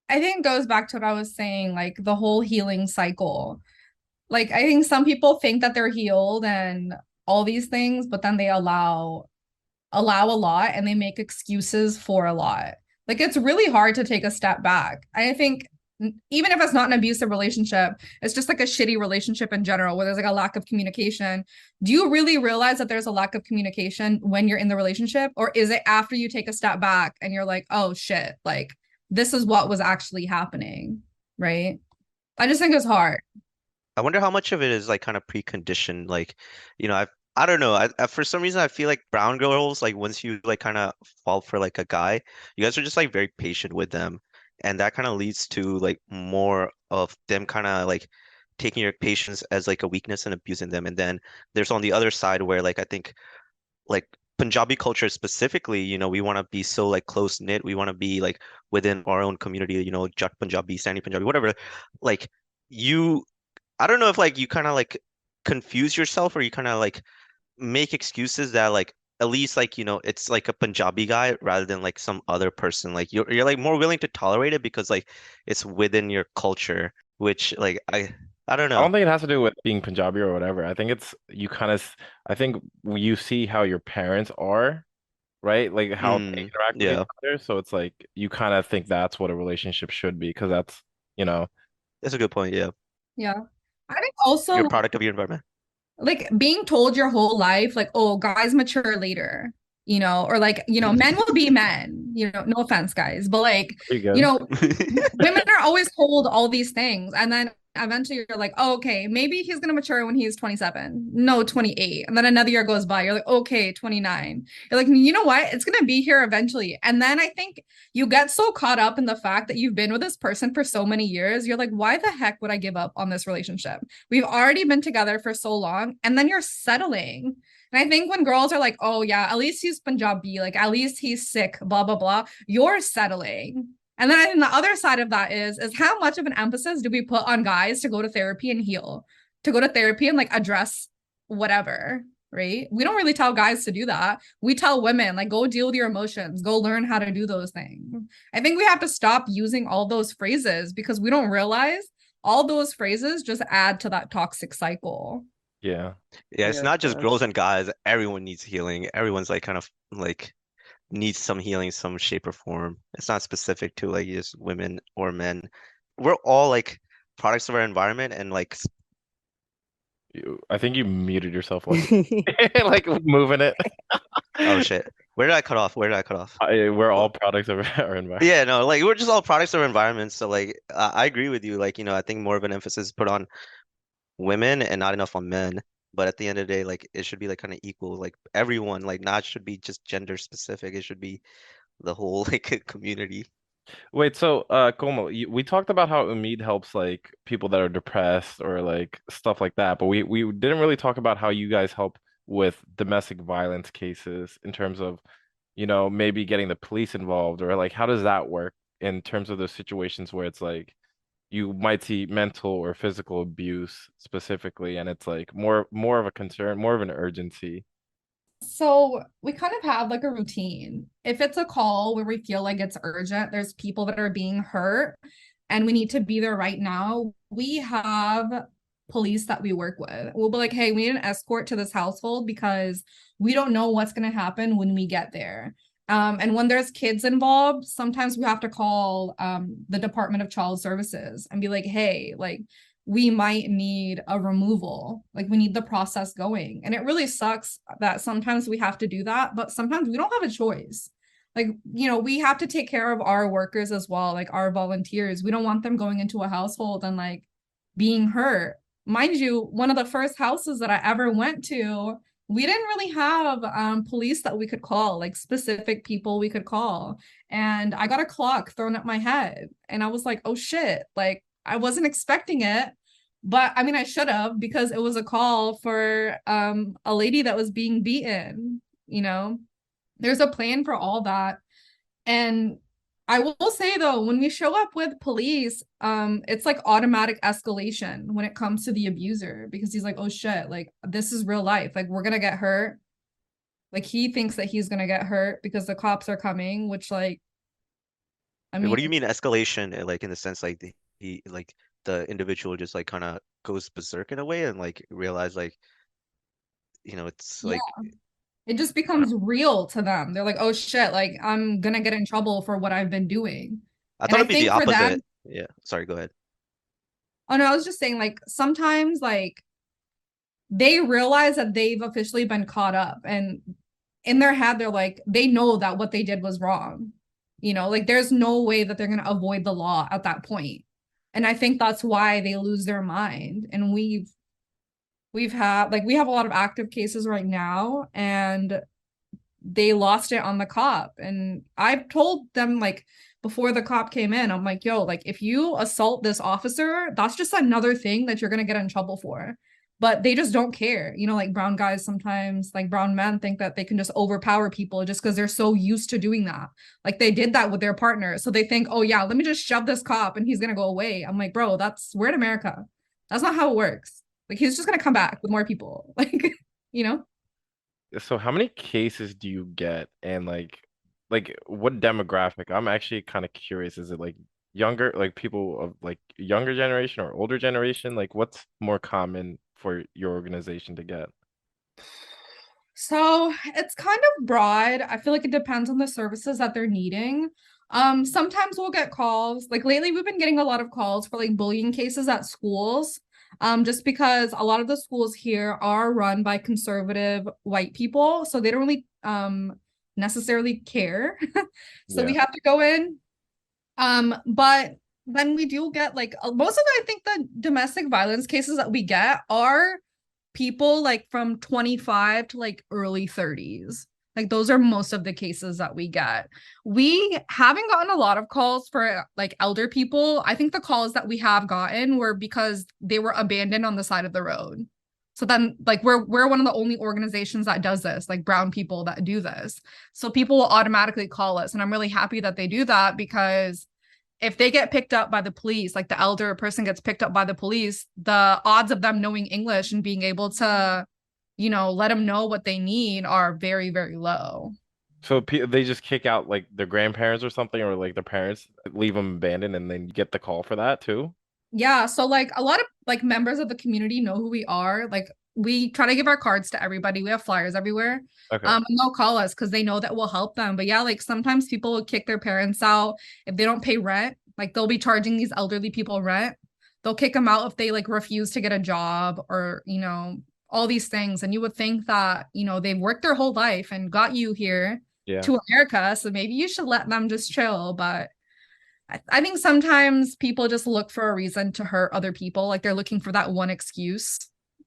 think it goes back to what I was saying, like the whole healing cycle. Like I think some people think that they're healed and all these things, but then they allow a lot and they make excuses for a lot. Like it's really hard to take a step back. I think even if it's not an abusive relationship, it's just like a shitty relationship in general where there's like a lack of communication. Do you really realize that there's a lack of communication when you're in the relationship? Or is it after you take a step back and you're like, oh shit, like this is what was actually happening, right? I just think it's hard. I wonder how much of it is like kind of preconditioned. Like, I don't know. For some reason, I feel like brown girls, like once you like kind of fall for like a guy, you guys are just like very patient with them, and that kind of leads to like more of them kind of like taking your patience as like a weakness and abusing them. And then there's on the other side where like I think like Punjabi culture specifically, we want to be so like close knit. We want to be like within our own community, Jat Punjabi, Sani Punjabi, whatever. Like you, I don't know if like you kind of like confuse yourself or you kind of like make excuses that like at least like it's like a Punjabi guy rather than like some other person. Like you're like more willing to tolerate it because like it's within your culture, which like I don't I know. don't think it has to do with being Punjabi or whatever. I think it's you kind of I think you see how your parents are, right? Like how they interact with each Yeah, other. So it's like you kind of think that's what a relationship should be because that's, you know, that's a good point. Yeah, Yeah. I think you're a also product of your environment. like being told your whole life, like, oh, guys mature later, or like, men will be men, no offense, guys, but like, pretty you good. know, women are always told all these things. And then eventually you're like, oh, okay, maybe he's going to mature when he's 27. No, 28. And then another year goes by. You're like, okay, 29. You're like, you know what? It's going to be here eventually. And then I think you get so caught up in the fact that you've been with this person for so many years. You're like, why the heck would I give up on this relationship? We've already been together for so long. And then you're settling. And I think when girls are like, oh, yeah, at least he's Punjabi, like, at least he's Sikh, blah, blah, blah, you're settling. And then I think the other side of that is how much of an emphasis do we put on guys to go to therapy and heal, to go to therapy and like address whatever, right? We don't really tell guys to do that. We tell women, like, go deal with your emotions, go learn how to do those things. I think we have to stop using all those phrases because we don't realize all those phrases just add to that toxic cycle. Yeah. Yeah, it's Yeah, not just girls that's and guys. Everyone needs healing. Everyone's like kind of like needs some healing, some shape or form. It's not specific to like just women or men. We're all like products of our environment and like I think you muted yourself, Lucky. Like moving it. oh shit. Where did I cut off? Where did I cut off? We're Well, all products of our environment. yeah, no, like we're just all products of our environment. So like I agree with you. Like, I think more of an emphasis is put on women and not enough on men. But at the end of the day, like it should be like kind of equal. Like everyone, like not should be just gender specific. It should be the whole like community. Wait, so Komal, we talked about how Umeed helps like people that are depressed or like stuff like that, but we didn't really talk about how you guys help with domestic violence cases in terms of, maybe getting the police involved or like how does that work in terms of those situations where it's like, you might see mental or physical abuse specifically, and it's like more of a concern, more of an urgency. So we kind of have like a routine. If it's a call where we feel like it's urgent, there's people that are being hurt and we need to be there right now, we have police that we work with. We'll be like, hey, we need an escort to this household because we don't know what's going to happen when we get there. And when there's kids involved, sometimes we have to call the Department of Child Services and be like, hey, like, we might need a removal. Like, we need the process going. And it really sucks that sometimes we have to do that, but sometimes we don't have a choice. Like, you know, we have to take care of our workers as well, like our volunteers. We don't want them going into a household and like being hurt. Mind you, one of the first houses that I ever went to, we didn't really have police that we could call, like specific people we could call. And I got a clock thrown at my head. And I was like, oh shit, like I wasn't expecting it. But I mean, I should have, because it was a call for a lady that was being beaten, you know? There's a plan for all that. And I will say though, when we show up with police, it's like automatic escalation when it comes to the abuser, because he's like, oh shit, like this is real life. Like we're gonna get hurt. Like he thinks that he's gonna get hurt because the cops are coming, which like, I Wait, what do you mean, mean escalation? Like in the sense like he like the individual just like kind of goes berserk in a way and like realize like it's yeah, like it just becomes real to them. They're like, oh shit, like I'm gonna get in trouble for what I've been doing. I And thought I it'd be the think for opposite. them, Yeah, sorry, go ahead. oh no, I was just saying like sometimes like they realize that they've officially been caught up, and in their head they're like, they know that what they did was wrong, you know, like there's no way that they're going to avoid the law at that point. And I think that's why they lose their mind. And we have a lot of active cases right now, and they lost it on the cop. And I've told them, like, before the cop came in, I'm like, yo, like if you assault this officer, that's just another thing that you're gonna get in trouble for. But they just don't care. You know, like brown guys sometimes, like brown men, think that they can just overpower people just because they're so used to doing that. Like they did that with their partner. So they think, oh yeah, let me just shove this cop and he's gonna go away. I'm like, bro, we're in America. That's not how it works. Like he's just gonna come back with more people. Like, you know? So how many cases do you get, and like what demographic? I'm actually kind of curious. Is it like younger, like people of like younger generation or older generation? Like what's more common for your organization to get? So it's kind of broad. I feel like it depends on the services that they're needing. Sometimes we'll get calls. Like lately, we've been getting a lot of calls for like bullying cases at schools. Just because a lot of the schools here are run by conservative white people, so they don't really necessarily care. So we Yeah. have to go in. But then we do get like most of the, I think the domestic violence cases that we get are people like from 25 to like early 30s. Like those are most of the cases that we get. We haven't gotten a lot of calls for like elder people. I think the calls that we have gotten were because they were abandoned on the side of the road. So then like we're one of the only organizations that does this, like brown people that do this. So people will automatically call us, and I'm really happy that they do that, because if they get picked up by the police, like the elder person gets picked up by the police, the odds of them knowing English and being able to, you know, let them know what they need are very, very low. So they just kick out like their grandparents or something, or like their parents leave them abandoned, and then you get the call for that too. Yeah, so like a lot of like members of the community know who we are. Like we try to give our cards to everybody. We have flyers everywhere. Okay. And they'll call us because they know that we'll help them. But yeah, like sometimes people will kick their parents out if they don't pay rent. Like they'll be charging these elderly people rent. They'll kick them out if they like refuse to get a job, or, you know, all these things. And you would think that, you know, they've worked their whole life and got you here Yeah. to America, so maybe you should let them just chill. But I think sometimes people just look for a reason to hurt other people. Like they're looking for that one excuse.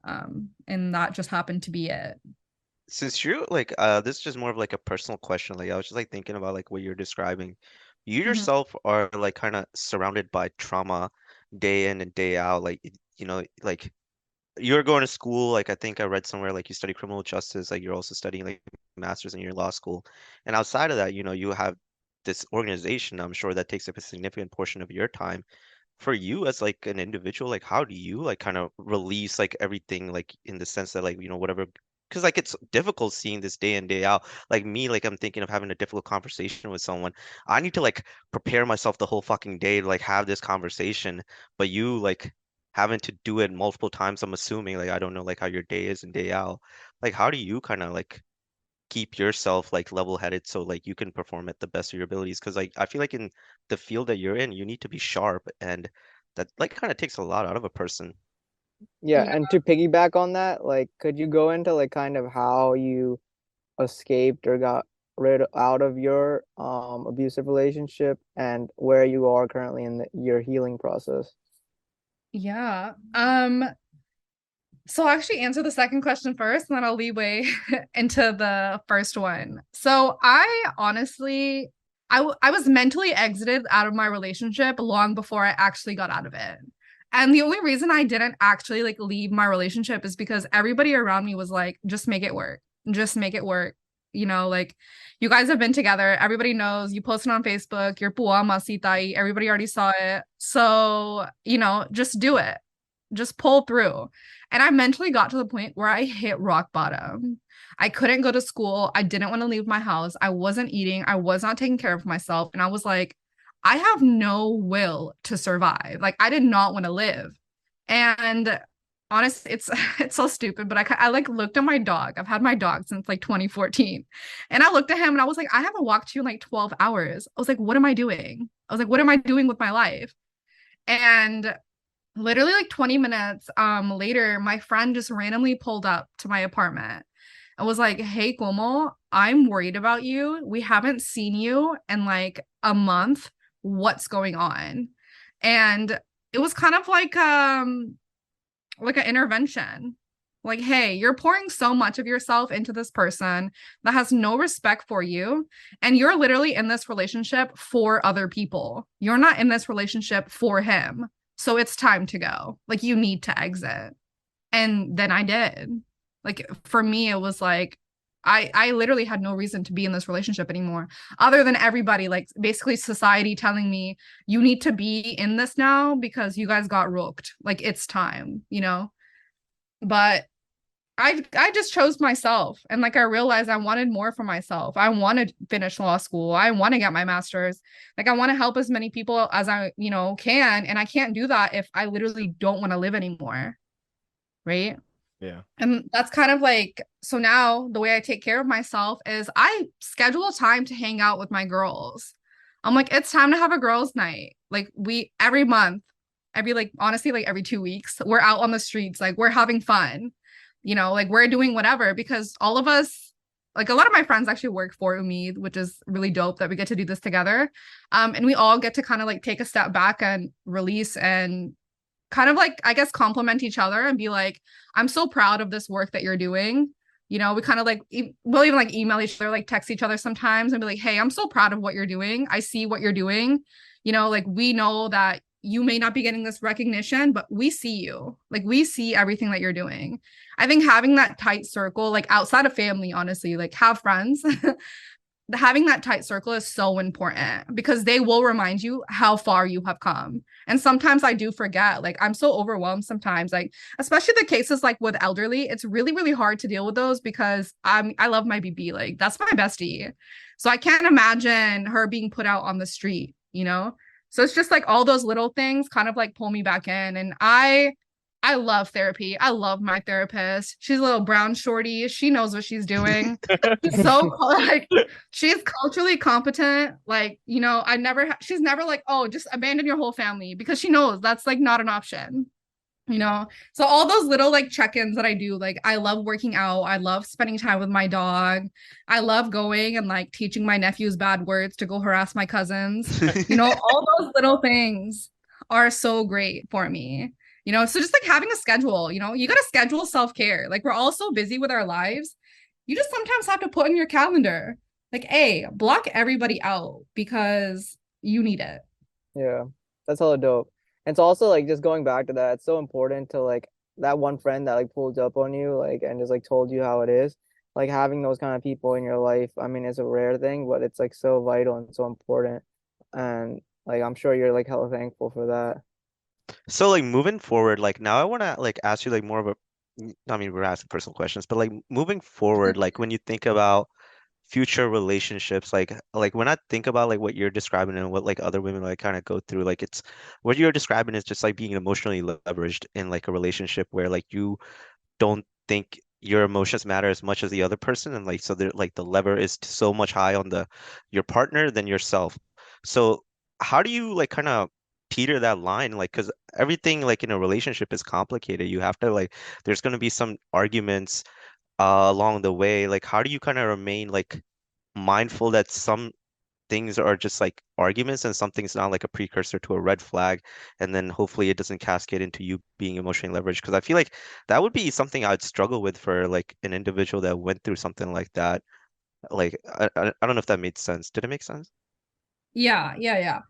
And that just happened to be it. Since you're like this is just more of like a personal question. Like I was just like thinking about like what you're describing. You Mhm. yourself are like kind of surrounded by trauma day in and day out. Like like you're going to school. Like I think I read somewhere like you study criminal justice. Like you're also studying like masters in your law school. And outside of that, you have this organization. I'm sure that takes up a significant portion of your time. for you as like an individual, like how do you like kind of release like everything, like in the sense that like, whatever, because like it's difficult seeing this day in day out. Like me, like I'm thinking of having a difficult conversation with someone. I need to like prepare myself the whole fucking day to like have this conversation, but you like having to do it multiple times, I'm assuming. Like I don't know like how your day is and day out. Like how do you kind of like keep yourself like level-headed so like you can perform at the best of your abilities? Because like I feel like in the field that you're in, you need to be sharp, and that like kind of takes a lot out of a person. Yeah, Yeah. and to piggyback on that, like, could you go into like kind of how you escaped or got out of your abusive relationship and where you are currently in your healing process? Yeah. So I'll actually answer the second question first, and then I'll leeway into the first one. So I honestly, I was mentally exited out of my relationship long before I actually got out of it. And the only reason I didn't actually like leave my relationship is because everybody around me was like, just make it work. Just make it work. Like you guys have been together. Everybody knows you posted on Facebook, your pua masitai. Everybody already saw it. So, just do it. Just pull through. And I mentally got to the point where I hit rock bottom. I couldn't go to school. I didn't want to leave my house. I wasn't eating. I was not taking care of myself. And I was like, I have no will to survive. Like, I did not want to live. And honestly, it's so stupid, but I like looked at my dog. I've had my dog since like 2014. And I looked at him and I was like, I haven't walked you in like 12 hours. I was like, what am I doing? I was like, what am I doing with my life? And literally like 20 minutes later, my friend just randomly pulled up to my apartment and was like, hey Komal, I'm worried about you. We haven't seen you in like a month. What's going on? And it was kind of like an intervention. Like, hey, you're pouring so much of yourself into this person that has no respect for you. And you're literally in this relationship for other people. You're not in this relationship for him. So it's time to go. Like, you need to exit. And then I did. Like, for me, it was like, I literally had no reason to be in this relationship anymore, other than everybody, like basically society telling me, you need to be in this now because you guys got rooked. Like, it's time, But I just chose myself, and like I realized I wanted more for myself. I want to finish law school. I want to get my master's. Like I want to help as many people as I, can, and I can't do that if I literally don't want to live anymore. Right? Yeah. And that's kind of like, so now the way I take care of myself is I schedule time to hang out with my girls. I'm like, it's time to have a girls' night. Like every month, like honestly, like every 2 weeks, we're out on the streets, like we're having fun, like we're doing whatever, because all of us, like a lot of my friends actually work for Umeed, which is really dope that we get to do this together. And we all get to kind of like take a step back and release and kind of like, I guess, compliment each other and be like, I'm so proud of this work that you're doing. We kind of like, we'll even like email each other, like text each other sometimes and be like, hey, I'm so proud of what you're doing. I see what you're doing. Like we know that you may not be getting this recognition, but we see you. Like we see everything that you're doing. I think having that tight circle, like outside of family, honestly, like have friends. Having that tight circle is so important because they will remind you how far you have come. And sometimes I do forget, like I'm so overwhelmed sometimes, like especially the cases like with elderly, it's really, really hard to deal with those because I love my BB, like that's my bestie. So I can't imagine her being put out on the street, So it's just like all those little things kind of like pull me back in. And I love therapy. I love my therapist. She's a little brown shorty. She knows what she's doing. She's so like she's culturally competent. Like, she's never like, oh, just abandon your whole family, because she knows that's like not an option. So all those little like check-ins that I do, like I love working out. I love spending time with my dog. I love going and like teaching my nephews bad words to go harass my cousins. All those little things are so great for me. So just like having a schedule, you got to schedule self-care. Like we're all so busy with our lives. You just sometimes have to put in your calendar, like, hey, block everybody out because you need it. Yeah, that's hella dope. And it's also like just going back to that, it's so important to like that one friend that like pulled up on you, like, and just like told you how it is. Like having those kind of people in your life, I mean, it's a rare thing, but it's like so vital and so important. And like I'm sure you're like hella thankful for that. So like moving forward, like now I want to like ask you like more of a, I mean, we're asking personal questions, but like moving forward, like when you think about future relationships, like when I think about like what you're describing and what like other women like kind of go through, like it's what you're describing is just like being emotionally leveraged in like a relationship where like you don't think your emotions matter as much as the other person, and like so there like the lever is so much high on the your partner than yourself. So how do you like kind of teeter that line, like because everything like in a relationship is complicated. You have to like there's going to be some arguments along the way. Like how do you kind of remain like mindful that some things are just like arguments and something's not like a precursor to a red flag, and then hopefully it doesn't cascade into you being emotionally leveraged, because I feel like that would be something I'd struggle with for like an individual that went through something like that. Like I don't know if that made sense. Did it make sense? Yeah.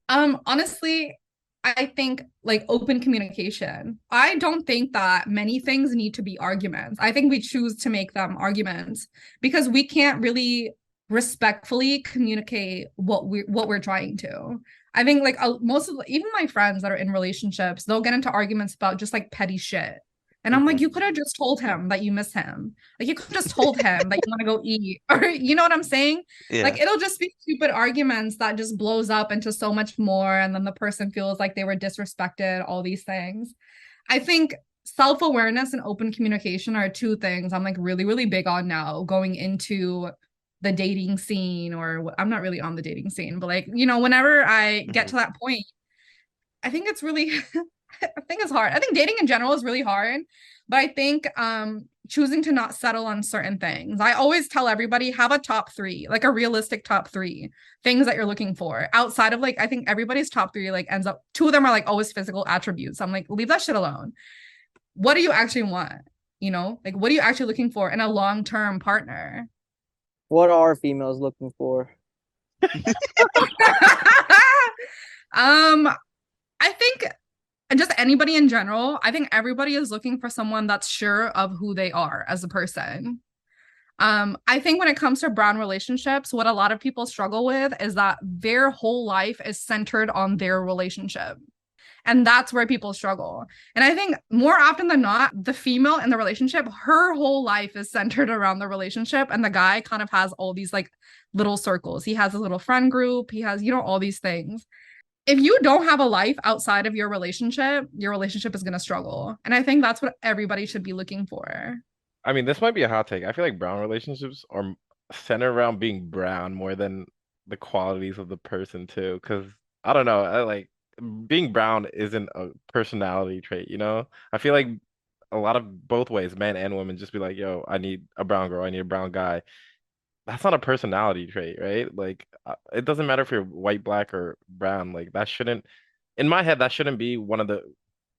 Honestly, I think like open communication. I don't think that many things need to be arguments. I think we choose to make them arguments because we can't really respectfully communicate what we're trying to. I think like most of even my friends that are in relationships, they'll get into arguments about just like petty shit. And I'm Hmm. like, you could have just told him that you miss him. Like you could have just told him that you want to go eat, or you know what I'm saying? Yeah. Like it'll just be stupid arguments that just blows up into so much more, and then the person feels like they were disrespected, all these things. I think self-awareness and open communication are two things I'm like really really big on now going into the dating scene, or I'm not really on the dating scene, but like, whenever I get Hmm. to that point, I think it's really I think it's hard. I think dating in general is really hard, but I think choosing to not settle on certain things. I always tell everybody have a top 3, like a realistic top 3 things that you're looking for. Outside of like I think everybody's top 3 like ends up 2 of them are like always physical attributes. I'm like leave that shit alone. What do you actually want? Like what are you actually looking for in a long-term partner? What are females looking for? um I think just anybody in general, I think everybody is looking for someone that's sure of who they are as a person. I think when it comes to brown relationships, what a lot of people struggle with is that their whole life is centered on their relationship. And that's where people struggle. And I think more often than not, the female in the relationship, her whole life is centered around the relationship. And the guy kind of has all these like little circles. He has a little friend group. He has, all these things. If you don't have a life outside of your relationship is going to struggle. And I think that's what everybody should be looking for. I mean, this might be a hot take. I feel like brown relationships are centered around being brown more than the qualities of the person too. Because I don't know, I like being brown isn't a personality trait, you know? I feel like a lot of both ways, men and women, just be like, yo, I need a brown girl, I need a brown guy. That's not a personality trait, right? Like, it doesn't matter if you're white, black, or brown. Like, that shouldn't, in my head, that shouldn't be one of the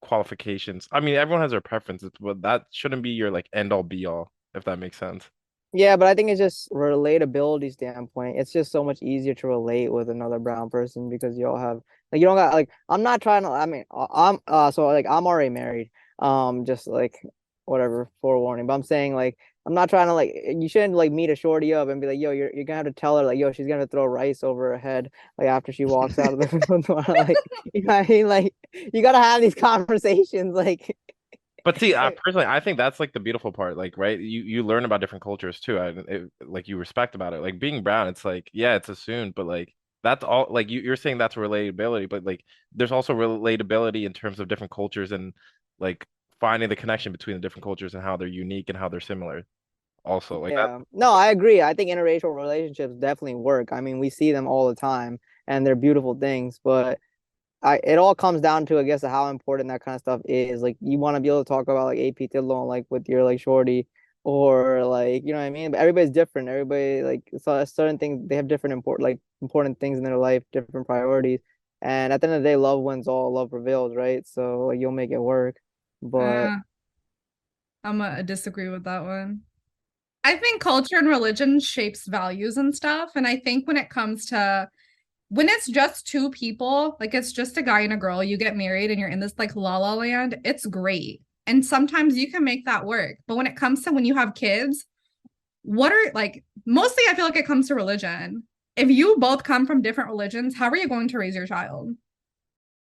qualifications. I mean, everyone has their preferences, but that shouldn't be your like end all be all, if that makes sense. Yeah, but I think it's just relatability standpoint. It's just so much easier to relate with another brown person because you all have like you don't got like I'm not trying to I mean I'm so like I'm already married. Just like whatever forewarning. But I'm saying like I'm not trying to like you shouldn't like meet a shorty up and be like, yo, you're gonna have to tell her like, yo, she's gonna throw rice over her head like after she walks out of the door. Like you know what I mean? Like you gotta have these conversations like But see, I personally, I think that's like the beautiful part. Like, right, you learn about different cultures too. Like you respect about it. Like being brown, it's like, yeah, it's assumed, but like that's all. Like you're saying that's relatability, but like there's also relatability in terms of different cultures and like finding the connection between the different cultures and how they're unique and how they're similar. Also, like that. Yeah. No, I agree. I think interracial relationships definitely work. I mean, we see them all the time and they're beautiful things, but it all comes down to, I guess, how important that kind of stuff is. Like you want to be able to talk about like AP Tilon like with your like shorty or like, you know what I mean? But everybody's different. Everybody like so certain things they have different important things in their life, different priorities. And at the end of the day, love wins all, love prevails, right? So like you'll make it work. But Uh, I'm gonna disagree with that one. I think culture and religion shapes values and stuff. And I think when it's just two people, like it's just a guy and a girl, you get married and you're in this like la la land, it's great. And sometimes you can make that work. But when it comes to when you have kids, what are like mostly I feel like it comes to religion. If you both come from different religions, how are you going to raise your child?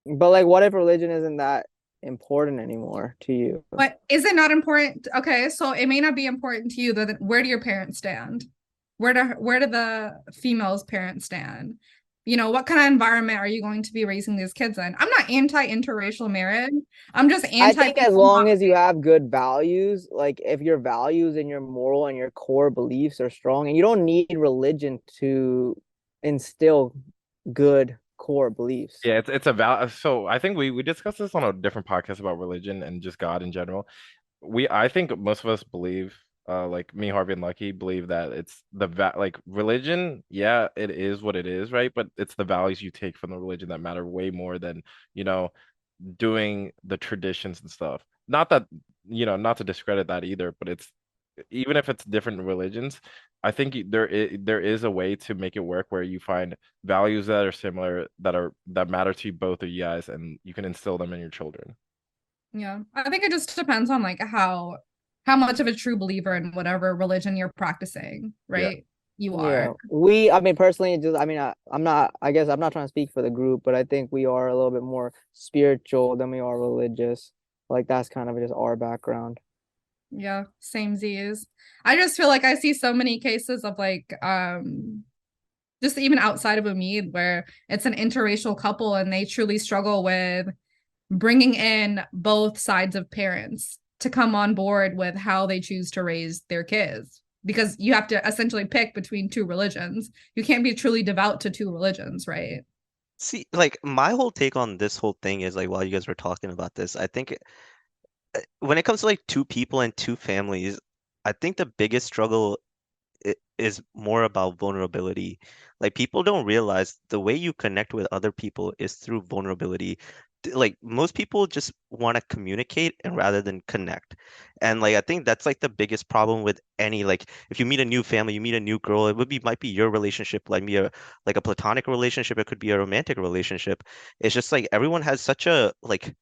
But like, what if religion isn't that important anymore to you? But is it not important? Okay, so it may not be important to you, but where do your parents stand? Where do the female's parents stand? You know, what kind of environment are you going to be raising these kids in? I'm not anti interracial marriage. I'm just I anti think as people long not. as you have good values, like if your values and your moral and your core beliefs are strong, and you don't need religion to instill good core beliefs. Yeah, it's about so I think we discussed this on a different podcast about religion and just God in general. I think most of us believe, like me, Harvey, and Lucky believe that it's the like religion, yeah, it is what it is, right? But it's the values you take from the religion that matter way more than, you know, doing the traditions and stuff. Not that, not to discredit that either, but it's even if it's different religions, I think there is a way to make it work where you find values that are similar that matter to both of you guys, and you can instill them in your children. Yeah, I think it just depends on like how much of a true believer in whatever religion you're practicing, Yeah. right? You Yeah, are. I mean, personally, just, I mean, I'm not, I guess I'm not trying to speak for the group, but I think we are a little bit more spiritual than we are religious. Like, that's kind of just our background. Yeah, same Z's. I just feel like I see so many cases of like just even outside of Umeed where it's an interracial couple and they truly struggle with bringing in both sides of parents to come on board with how they choose to raise their kids because you have to essentially pick between two religions. You can't be truly devout to two religions, right? See, like my whole take on this whole thing is like while you guys were talking about this, I think when it comes to like two people and two families, I think the biggest struggle is more about vulnerability. Like people don't realize the way you connect with other people is through vulnerability. Like most people just want to communicate and rather than connect. And like I think that's like the biggest problem with any like if you meet a new family, you meet a new girl, it would be might be your relationship, like a platonic relationship, it could be a romantic relationship. It's just like everyone has such a like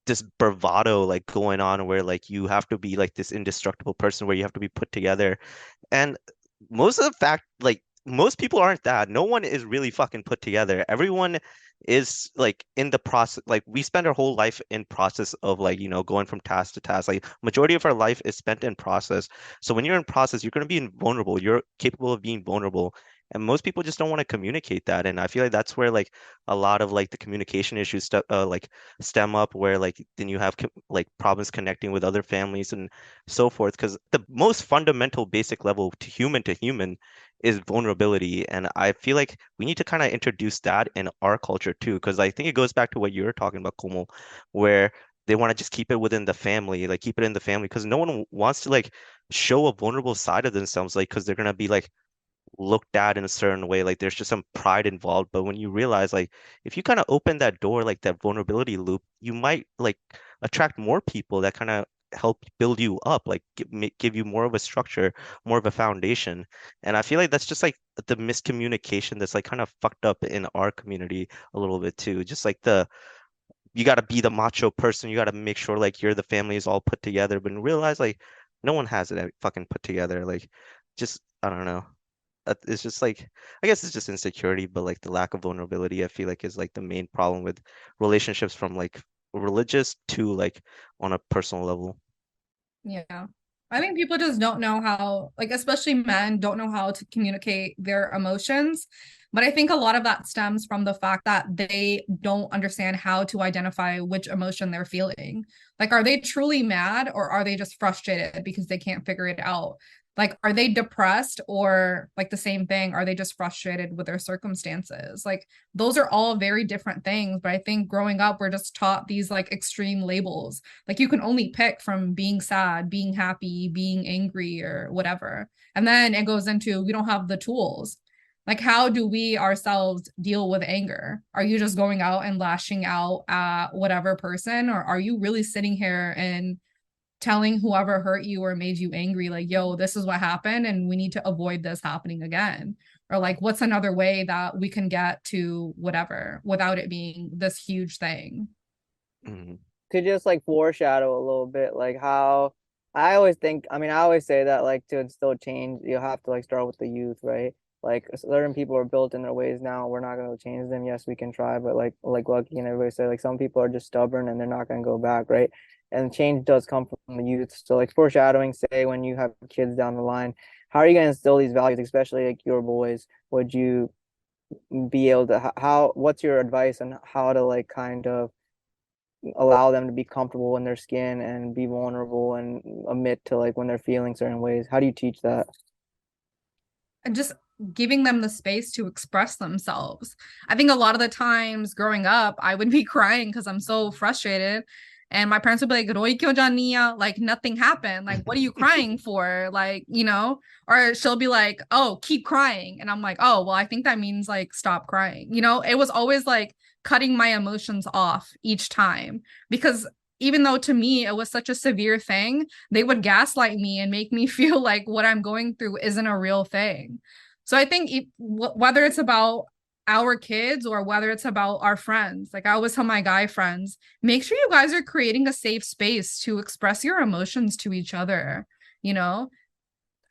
this bravado like going on where like you have to be like this indestructible person where you have to be put together and most of the fact, like most people aren't that. No one is really fucking put together. Everyone is like in the process. Like we spend our whole life in process of like, going from task to task. Like majority of our life is spent in process. So when you're in process, you're going to be vulnerable. You're capable of being vulnerable. And most people just don't want to communicate that. And I feel like that's where like a lot of like the communication issues like stem up where like then you have like problems connecting with other families and so forth because the most fundamental basic level to human is vulnerability and I feel like we need to kind of introduce that in our culture too because I think it goes back to what you were talking about Komal where they want to just keep it within the family like keep it in the family because no one wants to like show a vulnerable side of themselves like because they're gonna be like looked at in a certain way like there's just some pride involved but when you realize like if you kind of open that door like that vulnerability loop you might like attract more people that kind of help build you up like give you more of a structure more of a foundation and I feel like that's just like the miscommunication that's like kind of fucked up in our community a little bit too just like the you got to be the macho person you got to make sure like you're the family is all put together but realize like no one has it fucking put together like just I don't know it's just like I guess it's just insecurity, but like the lack of vulnerability, I feel like is like the main problem with relationships from like religious to like on a personal level. Yeah. I think people just don't know how, like, especially men don't know how to communicate their emotions. But I think a lot of that stems from the fact that they don't understand how to identify which emotion they're feeling. Like, are they truly mad or are they just frustrated because they can't figure it out? Like, are they depressed or like the same thing? Are they just frustrated with their circumstances? Like, those are all very different things. But I think growing up, we're just taught these like extreme labels like you can only pick from being sad, being happy, being angry, or whatever. And then it goes into we don't have the tools. Like, how do we ourselves deal with anger? Are you just going out and lashing out at whatever person? Or are you really sitting here and telling whoever hurt you or made you angry, like, yo, this is what happened and we need to avoid this happening again? Or like, what's another way that we can get to whatever without it being this huge thing? Mhm. Could just like foreshadow a little bit, like how I always think, I mean, I always say that like to instill change, you have to like start with the youth, right? like certain people are built in their ways now. We're not going to change them. Yes, we can try, but like Lucky and everybody said, like some people are just stubborn and they're not going to go back, right? And change does come from the youth. So like foreshadowing, say when you have kids down the line, how are you going to instill these values, especially like your boys? Would you be able to what's your advice on how to like kind of allow them to be comfortable in their skin and be vulnerable and admit to like when they're feeling certain ways? How do you teach that? And just giving them the space to express themselves. I think a lot of the times growing up, I would be crying because I'm so frustrated. And my parents would be like, Roi kyo janiya? Like nothing happened. Like, what are you crying for? Like, you know, or she'll be like, oh, keep crying. And I'm like, oh, well, I think that means like stop crying. You know, it was always like cutting my emotions off each time because even though to me it was such a severe thing, they would gaslight me and make me feel like what I'm going through isn't a real thing. So I think whether it's about our kids or whether it's about our friends, like I always tell my guy friends, make sure you guys are creating a safe space to express your emotions to each other, you know?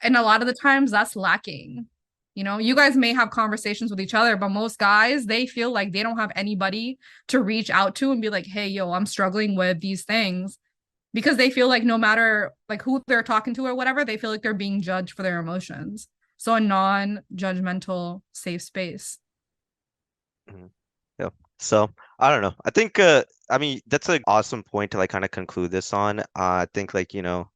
And a lot of the times that's lacking. You know, you guys may have conversations with each other, but most guys, they feel like they don't have anybody to reach out to and be like, hey, yo, I'm struggling with these things, because they feel like no matter like who they're talking to or whatever, they feel like they're being judged for their emotions. So a non-judgmental, safe space. Yeah. So I don't know. I think I mean that's an awesome point to like kind of conclude this on. I think like, you know,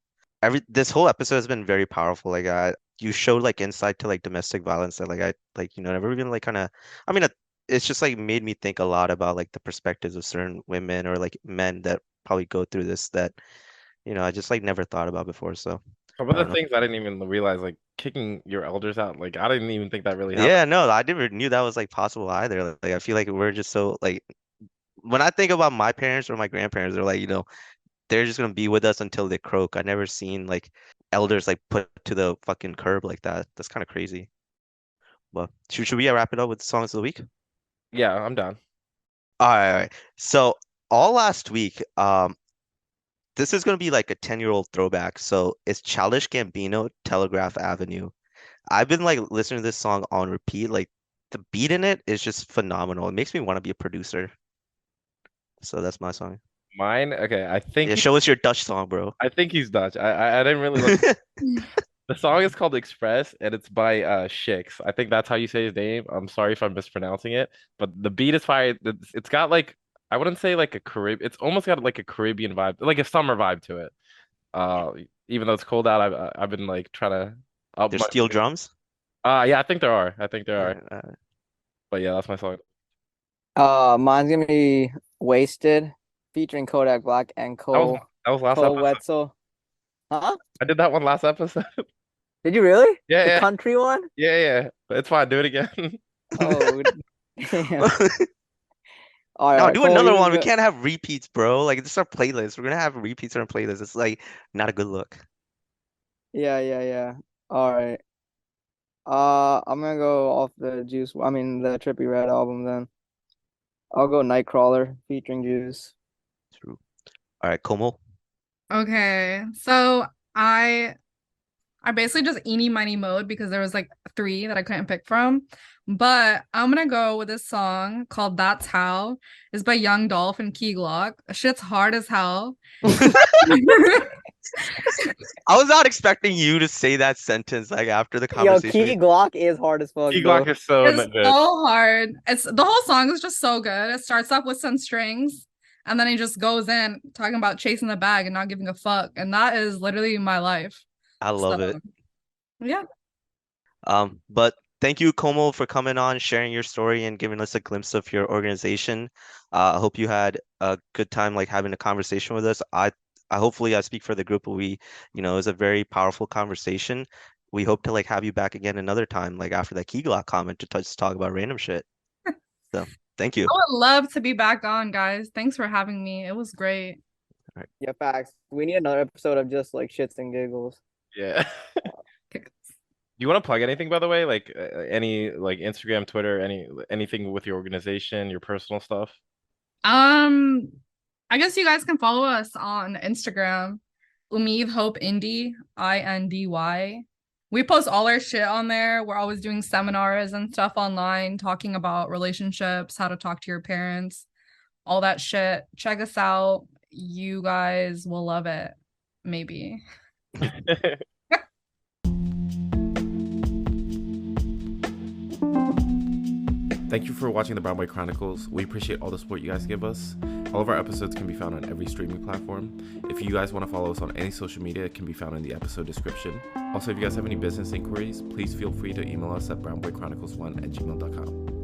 this whole episode has been very powerful. Like you showed like insight to like domestic violence that like I like, you know, never even like kind of I mean it's just like made me think a lot about like the perspectives of certain women or like men that probably go through this that, you know, I just like never thought about before. So Some I of the don't know. things I didn't even realize, like kicking your elders out, like I didn't even think that really happened. Yeah, no, I never knew that was like possible either. Like I feel like we're just so like when I think about my parents or my grandparents, they're like, you know, they're just gonna be with us until they croak. I never seen like elders like put to the fucking curb like that. That's kind of crazy. But should we wrap it up with songs of the week? Yeah, I'm down. All right. So all last week, this is gonna be like a 10-year-old throwback. So it's Childish Gambino, Telegraph Avenue. I've been like listening to this song on repeat. Like the beat in it is just phenomenal. It makes me want to be a producer. So that's my song. Mine, okay, I think Yeah, show us your Dutch song, bro. I think he's Dutch. I didn't really look. The song is called Express and it's by Shix. I think that's how you say his name. I'm sorry if I'm mispronouncing it, but the beat is fire. It's got like I wouldn't say like a Caribbean. It's almost got like a Caribbean vibe, like a summer vibe to it. Uh, Even though it's cold out, I've been like trying to up There's my. steel drums. Yeah, I think there are. I think there are. Uh, But yeah, that's my song. Mine's gonna be Wasted, featuring Kodak Black and That was last episode. Wetzel. Huh? I did that one last episode. Did you really? Yeah, The yeah, country one? yeah. But it's fine. Do it again. Oh, damn. All No, right, do Cole, another you one. We go. can't have repeats, bro. Like this is our playlist. We're gonna have repeats on our playlist. It's like not a good look. Yeah. All right. I'm gonna go off the the Trippie Red album then. I'll go Nightcrawler featuring Juice. True. All right, Komal. Okay, so I basically just eeny miny mode because there was like three that I couldn't pick from. But I'm gonna go with this song called That's How. It's by Young Dolph and Key Glock. Shit's hard as hell. I was not expecting you to say that sentence like after the Yo, conversation. Key Glock is hard as fuck, Key bro. Glock is so It's good. so hard. It's the whole song is just so good. It starts off with some strings and then he just goes in talking about chasing the bag and not giving a fuck. And that is literally my life. I love it. Yeah. But thank you, Komal, for coming on, sharing your story, and giving us a glimpse of your organization. I hope you had a good time, like having a conversation with us. I hopefully I speak for the group, but we, you know, it was a very powerful conversation. We hope to like have you back again another time, like after that Key Glock comment to just talk about random shit. So thank you. I would love to be back on, guys. Thanks for having me. It was great. Yeah, facts. We need another episode of just like shits and giggles. Yeah. Do you want to plug anything, by the way? Like any like Instagram, Twitter, anything with your organization, your personal stuff? I guess you guys can follow us on Instagram, Umeed-Hope Indie, INDY, We post all our shit on there. We're always doing seminars and stuff online, talking about relationships, how to talk to your parents, all that shit. Check us out. You guys will love it. Maybe. Thank you for watching the Brown Boy Chronicles. We appreciate all the support you guys give us. All of our episodes can be found on every streaming platform. If you guys want to follow us on any social media, it can be found in the episode description. Also, if you guys have any business inquiries, please feel free to email us at brownboychronicles1@gmail.com.